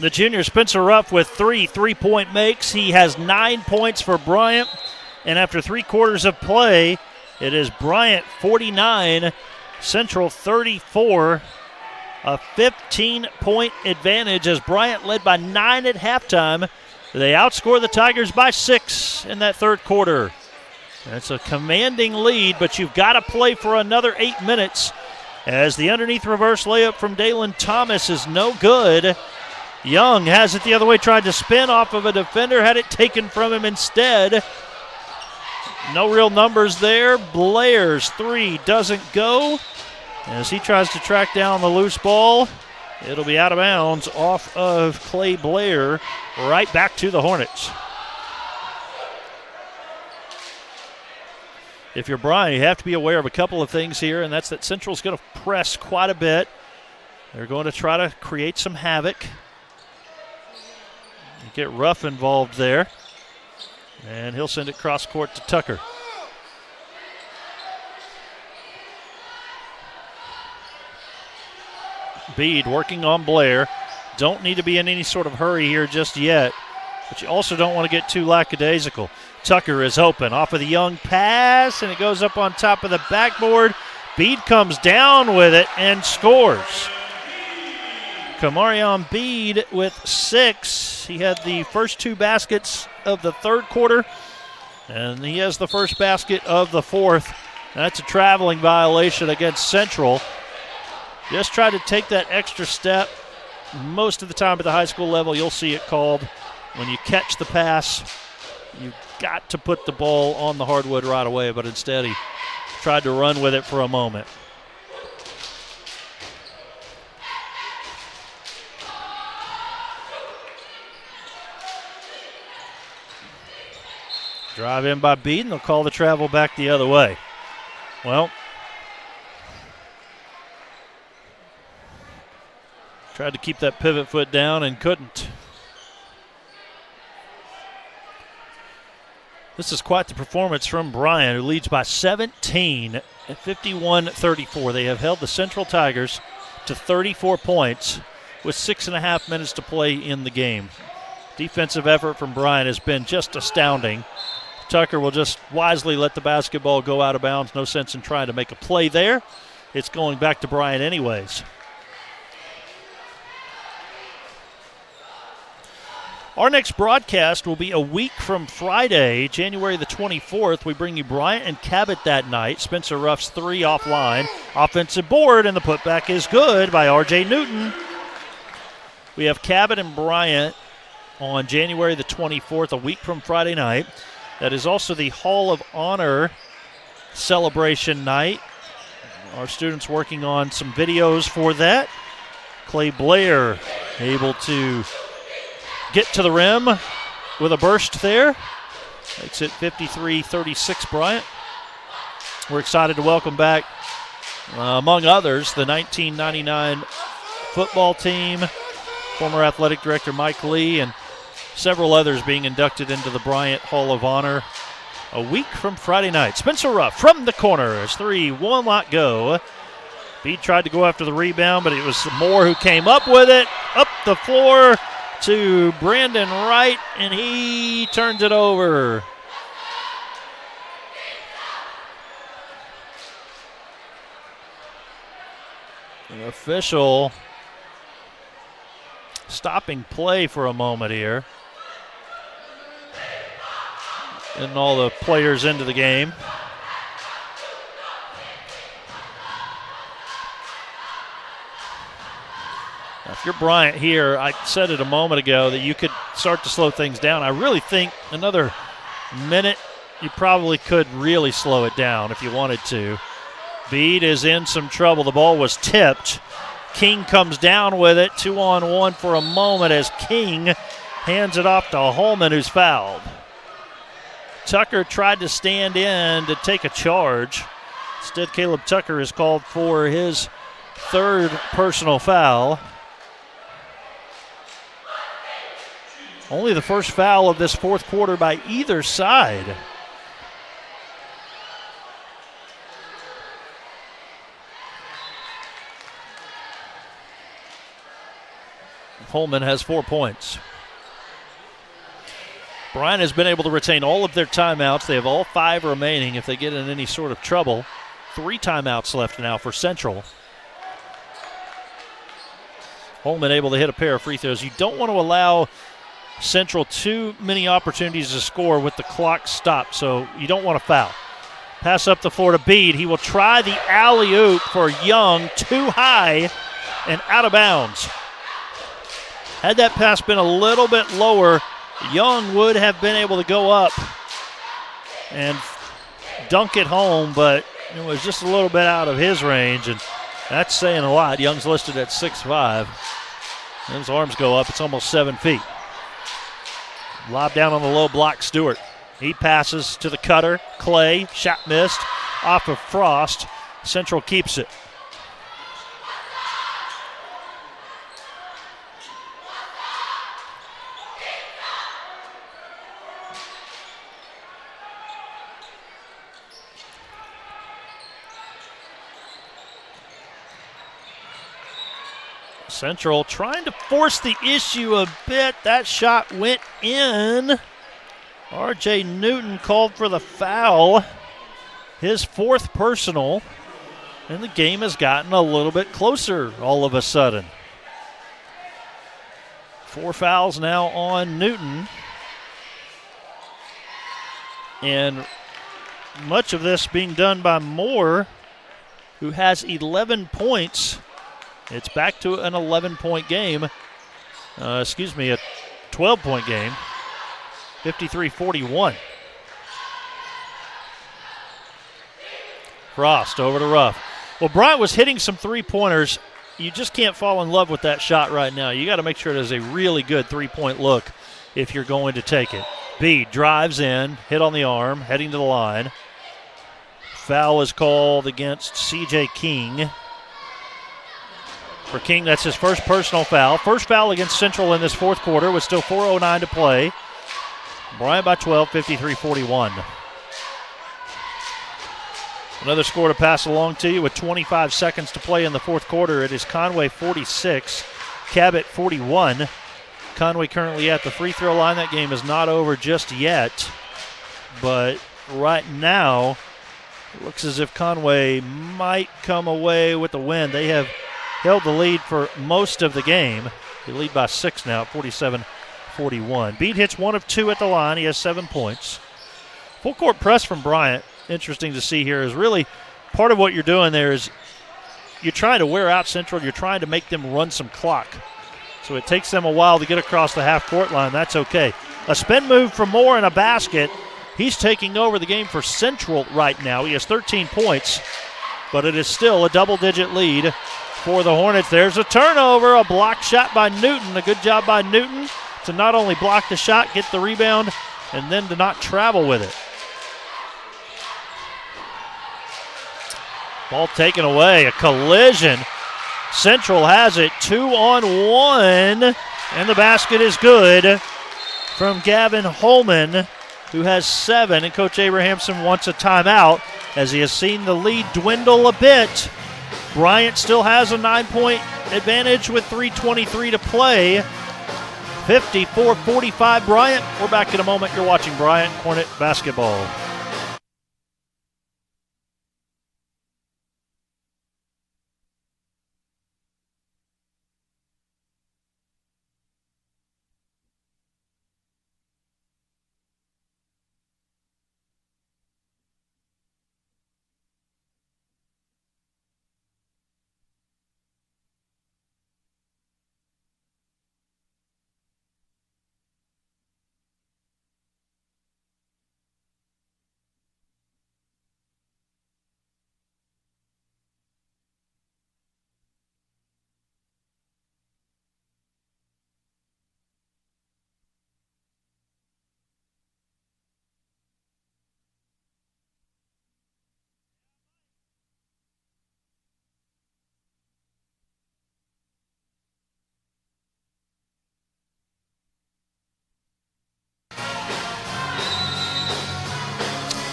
The junior Spencer Ruff with 3 3-point makes. He has 9 points for Bryant. And after 3 quarters of play, it is Bryant 49 Central 34, a 15-point advantage as Bryant led by 9 at halftime. They outscore the Tigers by 6 in that third quarter. That's a commanding lead, but you've got to play for another 8 minutes as the underneath reverse layup from Dalen Thomas is no good. Young has it the other way, tried to spin off of a defender, had it taken from him instead. No real numbers there. Blair's three doesn't go as he tries to track down the loose ball. It'll be out of bounds off of Clay Blair, right back to the Hornets. If you're Bryant, you have to be aware of a couple of things here, and that's that Central's going to press quite a bit. They're going to try to create some havoc. Get Ruff involved there, and he'll send it cross court to Tucker. Bede working on Blair. Don't need to be in any sort of hurry here just yet, but you also don't want to get too lackadaisical. Tucker is open off of the Young pass, and it goes up on top of the backboard. Bede comes down with it and scores. Kamarion Bede with 6. He had the first 2 baskets of the third quarter, and he has the first basket of the fourth. That's a traveling violation against Central. Just try to take that extra step. Most of the time at the high school level, you'll see it called. When you catch the pass, you've got to put the ball on the hardwood right away, but instead he tried to run with it for a moment. Drive in by Bede, and they'll call the travel back the other way. Well, tried to keep that pivot foot down and couldn't. This is quite the performance from Bryant, who leads by 17 at 51-34. They have held the Central Tigers to 34 points with 6.5 minutes to play in the game. Defensive effort from Bryant has been just astounding. Tucker will just wisely let the basketball go out of bounds. No sense in trying to make a play there. It's going back to Bryant anyways. Our next broadcast will be a week from Friday, January the 24th. We bring you Bryant and Cabot that night. Spencer Ruff's 3 offline. Offensive board, and the putback is good by R.J. Newton. We have Cabot and Bryant on January the 24th, a week from Friday night. That is also the Hall of Honor celebration night. Our students working on some videos for that. Clay Blair able to get to the rim with a burst there. Makes it 53-36 Bryant. We're excited to welcome back, among others, the 1999 football team, former athletic director Mike Lee, and several others being inducted into the Bryant Hall of Honor a week from Friday night. Spencer Ruff from the corner. His 3 will not go. Bede tried to go after the rebound, but it was Moore who came up with it. Up the floor to Brandon Wright, and he turns it over. The official stopping play for a moment here. And all the players into the game. Now, if you're Bryant here, I said it a moment ago that you could start to slow things down. I really think another minute, you probably could really slow it down if you wanted to. Bede is in some trouble. The ball was tipped. King comes down with it, 2-on-1 for a moment as King hands it off to Holman, who's fouled. Tucker tried to stand in to take a charge. Instead, Caleb Tucker is called for his 3rd personal foul. Only the first foul of this fourth quarter by either side. Holman has 4 points. Bryant has been able to retain all of their timeouts. They have all 5 remaining if they get in any sort of trouble. 3 timeouts left now for Central. Holman able to hit a pair of free throws. You don't want to allow Central too many opportunities to score with the clock stopped, so you don't want to foul. Pass up the floor to Bede. He will try the alley-oop for Young, too high and out of bounds. Had that pass been a little bit lower, Young would have been able to go up and dunk it home, but it was just a little bit out of his range, and that's saying a lot. Young's listed at 6'5". His arms go up. It's almost 7 feet. Lob down on the low block, Stewart. He passes to the cutter. Clay, shot missed off of Frost. Central keeps it. Central trying to force the issue a bit. That shot went in. R.J. Newton called for the foul. His 4th personal. And the game has gotten a little bit closer all of a sudden. 4 fouls now on Newton. And much of this being done by Moore, who has 11 points. It's back to an 11-point game. A 12-point game. 53-41. Frost over to Ruff. Well, Bryant was hitting some three-pointers. You just can't fall in love with that shot right now. You got to make sure it is a really good three-point look if you're going to take it. Bede drives in, hit on the arm, heading to the line. Foul is called against C.J. King. For King, that's his first personal foul. First foul against Central in this 4th quarter with still 4:09 to play. Bryant by 12, 53-41. Another score to pass along to you with 25 seconds to play in the 4th quarter. It is Conway 46, Cabot 41. Conway currently at the free throw line. That game is not over just yet. But right now, it looks as if Conway might come away with the win. They have held the lead for most of the game. They lead by 6 now, 47-41. Bede hits 1 of 2 at the line. He has 7 points. Full court press from Bryant. Interesting to see here is really part of what you're doing there is you're trying to wear out Central. You're trying to make them run some clock. So it takes them a while to get across the half-court line. That's okay. A spin move from Moore and a basket. He's taking over the game for Central right now. He has 13 points, but it is still a double-digit lead for the Hornets. There's a turnover, a block shot by Newton. A good job by Newton to not only block the shot, get the rebound, and then to not travel with it. Ball taken away, a collision. Central has it 2-on-1, and the basket is good from Gavin Holman, who has 7, and Coach Abrahamson wants a timeout as he has seen the lead dwindle a bit. Bryant still has a 9-point advantage with 3:23 to play. 54-45 Bryant. We're back in a moment. You're watching Bryant Hornet basketball.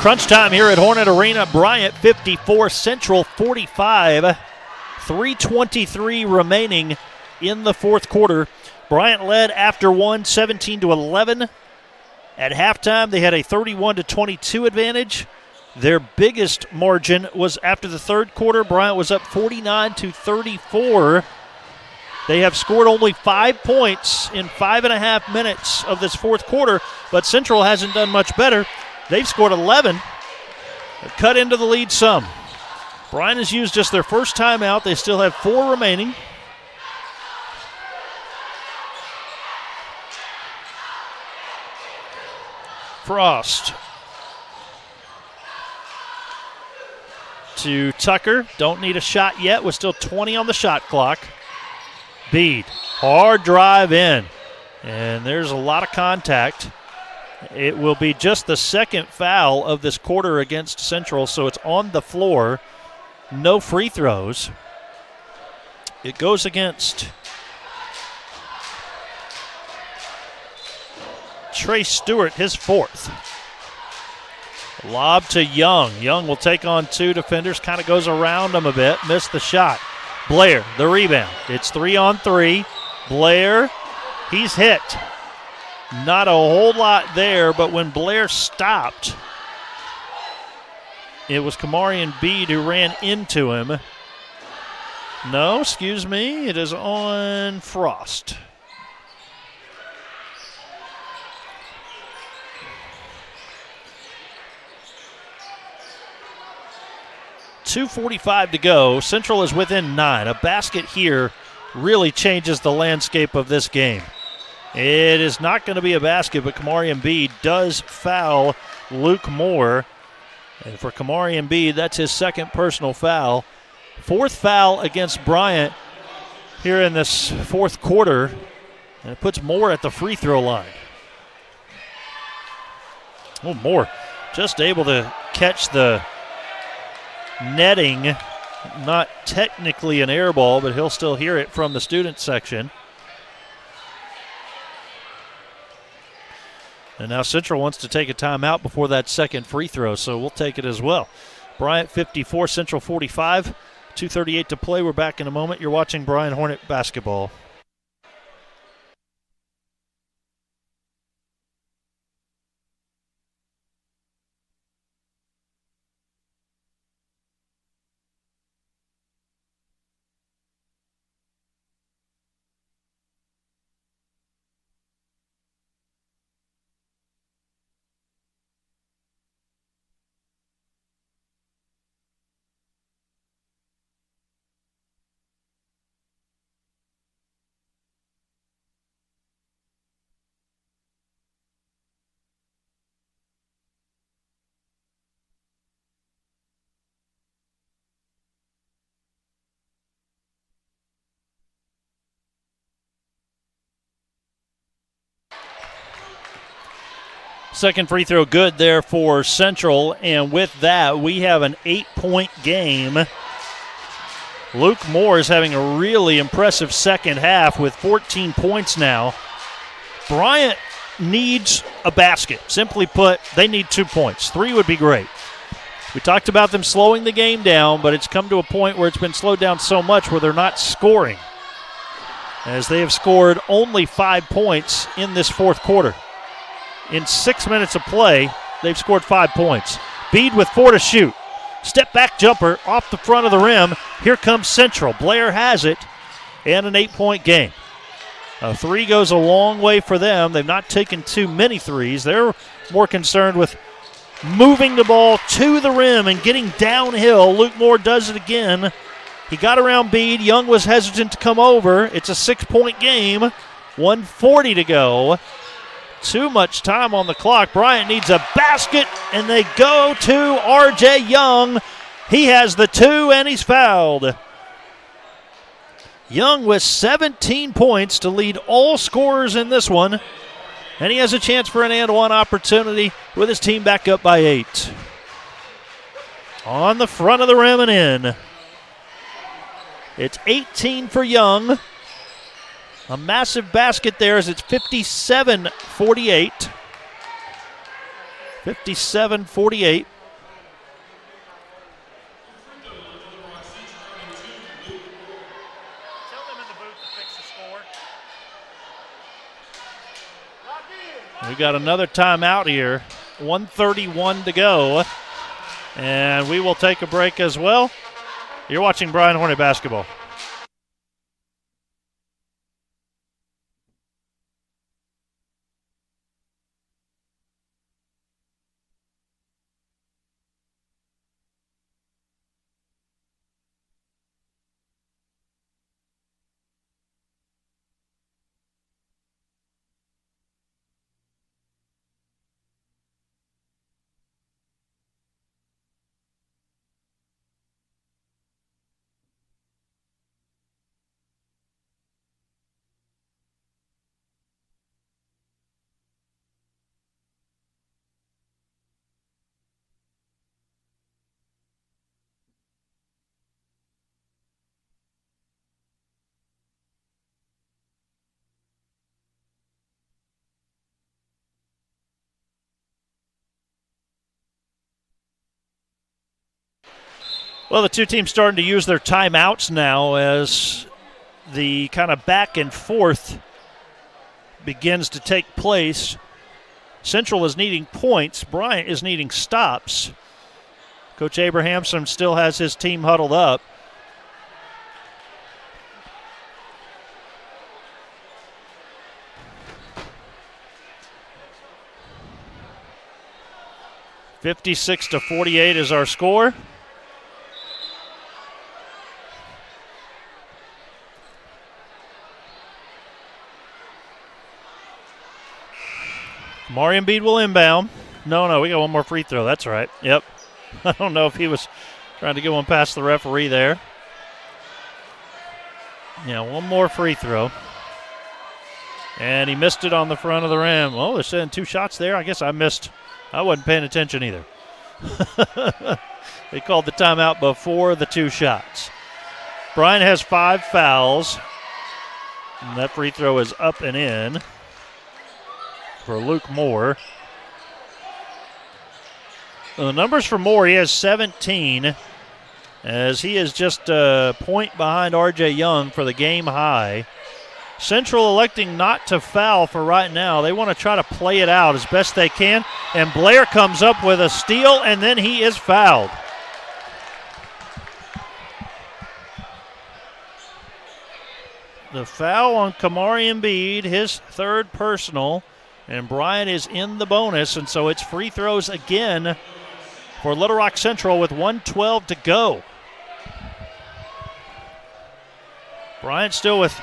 Crunch time here at Hornet Arena. Bryant 54, Central 45. 3:23 remaining in the 4th quarter. Bryant led after one, 17-11. At halftime, they had a 31-22 advantage. Their biggest margin was after the third quarter. Bryant was up 49-34. They have scored only 5 points in 5.5 minutes of this fourth quarter, but Central hasn't done much better. They've scored 11. They've cut into the lead some. Bryant has used just their first timeout. They still have 4 remaining. Frost to Tucker. Don't need a shot yet. With still 20 on the shot clock. Bede. Hard drive in. And there's a lot of contact. It will be just the second foul of this quarter against Central, so it's on the floor. No free throws. It goes against Trey Stewart, his fourth. Lob to Young. Young will take on 2 defenders, kind of goes around him a bit, missed the shot. Blair, the rebound. It's 3-on-3. Blair, he's hit. Not a whole lot there, but when Blair stopped, it was Kamarian Bede who ran into him. No, excuse me, it is on Frost. .245 to go. Central is within 9. A basket here really changes the landscape of this game. It is not going to be a basket, but Kamarian Bede does foul Luke Moore. And for Kamarian Bede, that's his second personal foul. 4th foul against Bryant here in this fourth quarter. And it puts Moore at the free throw line. Oh, Moore just able to catch the netting. Not technically an air ball, but he'll still hear it from the student section. And now Central wants to take a timeout before that second free throw, so we'll take it as well. Bryant 54, Central 45, 2:38 to play. We're back in a moment. You're watching Bryant Hornet basketball. Second free throw good there for Central, and with that, we have an 8-point game. Luke Moore is having a really impressive second half with 14 points now. Bryant needs a basket. Simply put, they need 2 points. 3 would be great. We talked about them slowing the game down, but it's come to a point where it's been slowed down so much where they're not scoring, as they have scored only 5 points in this fourth quarter. In 6 minutes of play, they've scored 5 points. Bede with 4 to shoot. Step back jumper off the front of the rim. Here comes Central. Blair has it, and an 8-point game. A 3 goes a long way for them. They've not taken too many threes. They're more concerned with moving the ball to the rim and getting downhill. Luke Moore does it again. He got around Bede. Young was hesitant to come over. It's a 6-point game. 1:40 to go. Too much time on the clock. Bryant needs a basket, and they go to R.J. Young. He has the 2, and he's fouled. Young with 17 points to lead all scorers in this one, and he has a chance for an and-one opportunity with his team back up by 8. On the front of the rim and in. It's 18 for Young. A massive basket there as it's 57-48. 57-48. We got another timeout here. 1:31 to go. And we will take a break as well. You're watching Bryant Hornet basketball. Well, the two teams starting to use their timeouts now as the kind of back and forth begins to take place. Central is needing points. Bryant is needing stops. Coach Abrahamson still has his team huddled up. (56-48) is our score. Kamari Embiid will inbound. No, we got one more free throw. That's right. Yep. I don't know if he was trying to get one past the referee there. Yeah, one more free throw. And he missed it on the front of the rim. Oh, they're saying 2 shots there. I guess I missed. I wasn't paying attention either. They called the timeout before the 2 shots. Bryant has 5 fouls. And that free throw is up and in for Luke Moore. The numbers for Moore, he has 17, as he is just a point behind R.J. Young for the game high. Central electing not to foul for right now. They want to try to play it out as best they can. And Blair comes up with a steal, and then he is fouled. The foul on Kamari Embiid, his 3rd personal. And Bryant is in the bonus, and so it's free throws again for Little Rock Central with 1:12 to go. Bryant still with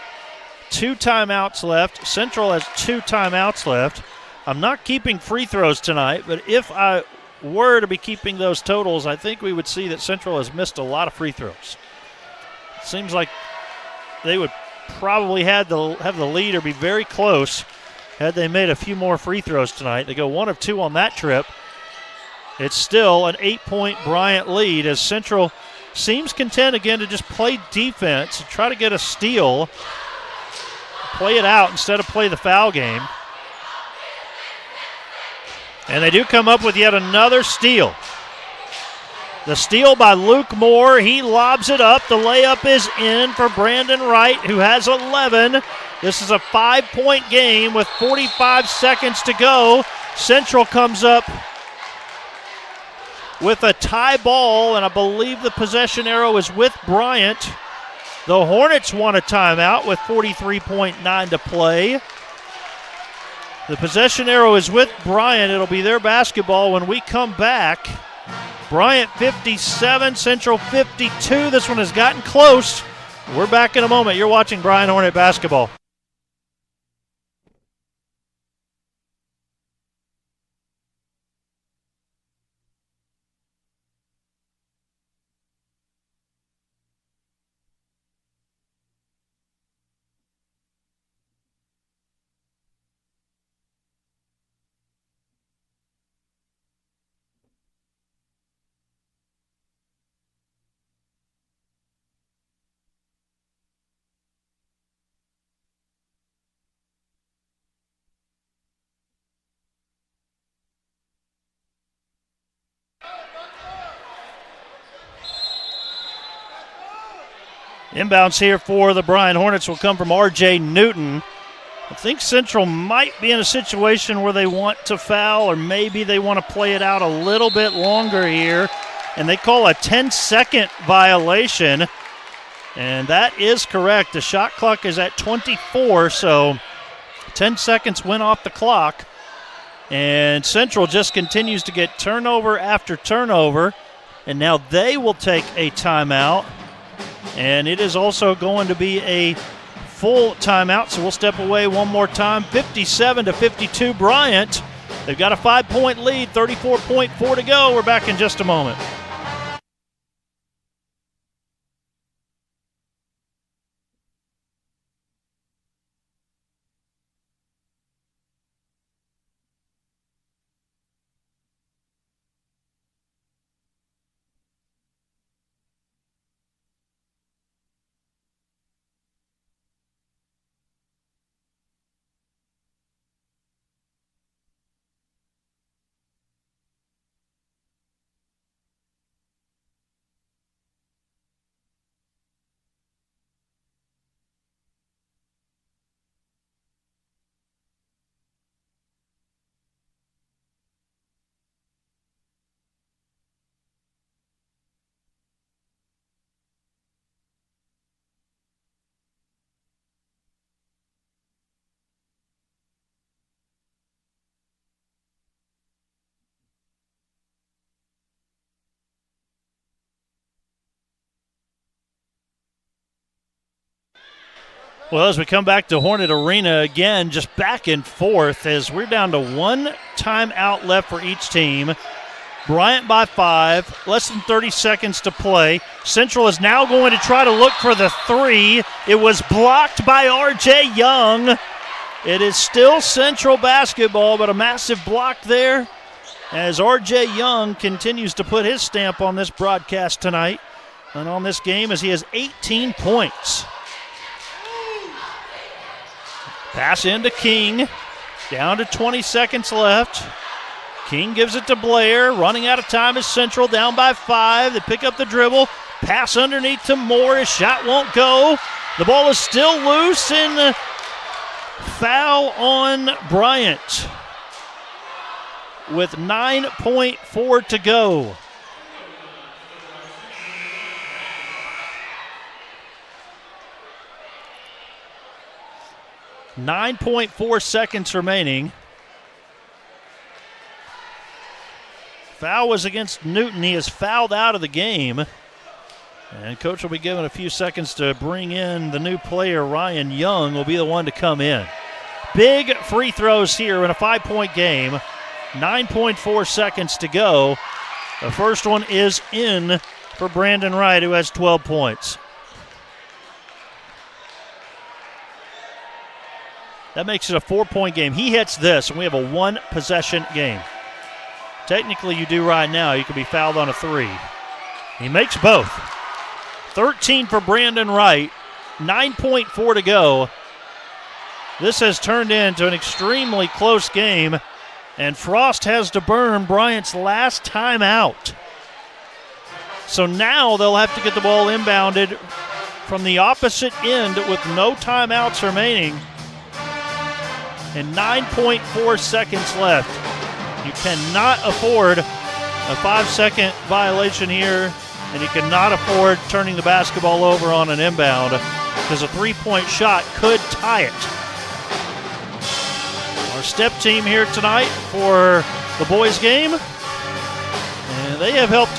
2 timeouts left. Central has 2 timeouts left. I'm not keeping free throws tonight, but if I were to be keeping those totals, I think we would see that Central has missed a lot of free throws. It seems like they would probably have the lead or be very close had they made a few more free throws tonight. They go 1 of 2 on that trip. It's still an 8-point Bryant lead as Central seems content again to just play defense and try to get a steal, play it out instead of play the foul game. And they do come up with yet another steal. The steal by Luke Moore. He lobs it up. The layup is in for Brandon Wright, who has 11. This is a 5-point game with 45 seconds to go. Central comes up with a tie ball, and I believe the possession arrow is with Bryant. The Hornets want a timeout with 43.9 to play. The possession arrow is with Bryant. It'll be their basketball when we come back. Bryant 57, Central 52. This one has gotten close. We're back in a moment. You're watching Bryant Hornet basketball. Inbounds here for the Bryant Hornets will come from R.J. Newton. I think Central might be in a situation where they want to foul, or maybe they want to play it out a little bit longer here. and they call a 10-second violation. And that is correct. The shot clock is at 24, so 10 seconds went off the clock. And Central just continues to get turnover after turnover. And now they will take a timeout. And it is also going to be a full timeout, so we'll step away one more time. 57-52 Bryant. They've got a 5-point lead, 34.4 to go. We're back in just a moment. Well, as we come back to Hornet Arena again, just back and forth as we're down to one timeout left for each team. Bryant by 5, less than 30 seconds to play. Central is now going to try to look for the 3. It was blocked by R.J. Young. It is still Central basketball, but a massive block there as R.J. Young continues to put his stamp on this broadcast tonight and on this game as he has 18 points. Pass into King. Down to 20 seconds left. King gives it to Blair. Running out of time is Central, down by 5. They pick up the dribble. Pass underneath to Moore. His shot won't go. The ball is still loose, and foul on Bryant with 9.4 to go. .4 seconds remaining. Foul was against Newton. He is fouled out of the game. And coach will be given a few seconds to bring in the new player. Ryan Young will be the one to come in. Big free throws here in a 5-point game. 9.4 seconds to go. The first one is in for Brandon Wright, who has 12 points. That makes it a 4-point game. He hits this, and we have a 1-possession game. Technically, you do right now. You could be fouled on a 3. He makes both. 13 for Brandon Wright. 9.4 to go. This has turned into an extremely close game, and Frost has to burn Bryant's last time out. So now they'll have to get the ball inbounded from the opposite end with no timeouts remaining. And 9.4 seconds left. You cannot afford a 5-second violation here, and you cannot afford turning the basketball over on an inbound because a 3-point shot could tie it. Our step team here tonight for the boys' game, and they have helped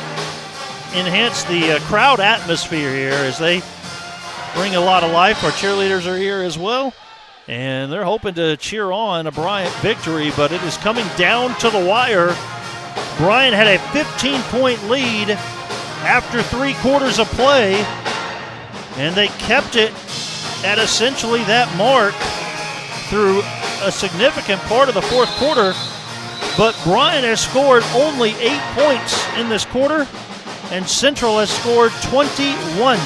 enhance the crowd atmosphere here as they bring a lot of life. Our cheerleaders are here as well. And they're hoping to cheer on a Bryant victory, but it is coming down to the wire. Bryant had a 15-point lead after 3 quarters of play, and they kept it at essentially that mark through a significant part of the fourth quarter. But Bryant has scored only 8 points in this quarter, and Central has scored 21.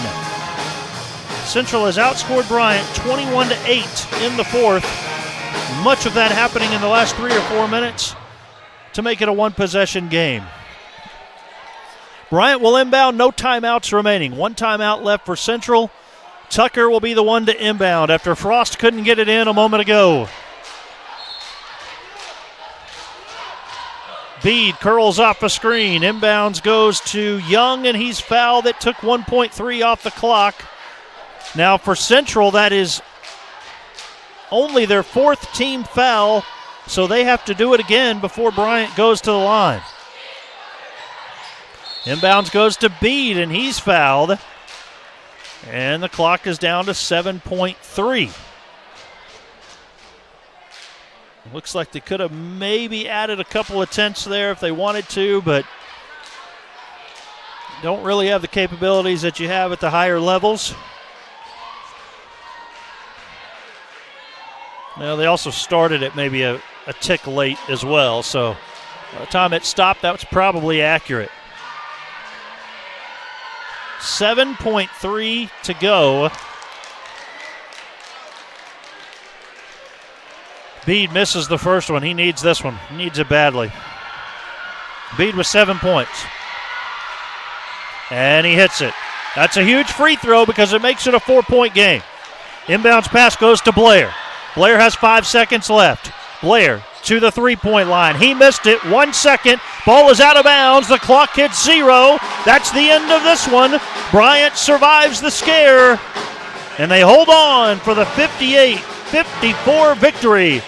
Central has outscored Bryant 21-8 in the fourth. Much of that happening in the last 3 or 4 minutes to make it a 1-possession game. Bryant will inbound, no timeouts remaining. 1 timeout left for Central. Tucker will be the one to inbound after Frost couldn't get it in a moment ago. Bede curls off a screen. Inbounds goes to Young, and he's fouled. It took 1.3 off the clock. Now for Central, that is only their 4th team foul, so they have to do it again before Bryant goes to the line. Inbounds goes to Bede, and he's fouled. And the clock is down to 7.3. Looks like they could have maybe added a couple of tenths there if they wanted to, but don't really have the capabilities that you have at the higher levels. Now, they also started it maybe a tick late as well, so by the time it stopped, that was probably accurate. 7.3 to go. Bede misses the first one. He needs this one. He needs it badly. Bede with 7 points. And he hits it. That's a huge free throw because it makes it a 4-point game. Inbounds pass goes to Blair. Blair has 5 seconds left. Blair to the three-point line. He missed it. 1 second. Ball is out of bounds. The clock hits 0. That's the end of this one. Bryant survives the scare, and they hold on for the 58-54 victory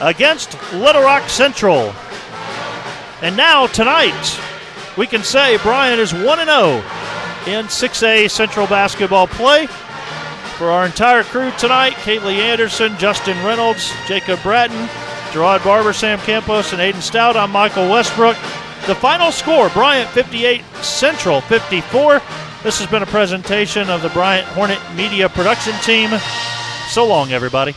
against Little Rock Central. And now tonight, we can say Bryant is 1-0 in 6A Central basketball play. For our entire crew tonight, Kaylee Anderson, Justin Reynolds, Jacob Bratton, Gerard Barber, Sam Campos, and Aiden Stout, I'm Michael Westbrook. The final score, Bryant 58, Central 54. This has been a presentation of the Bryant Hornet Media Production Team. So long, everybody.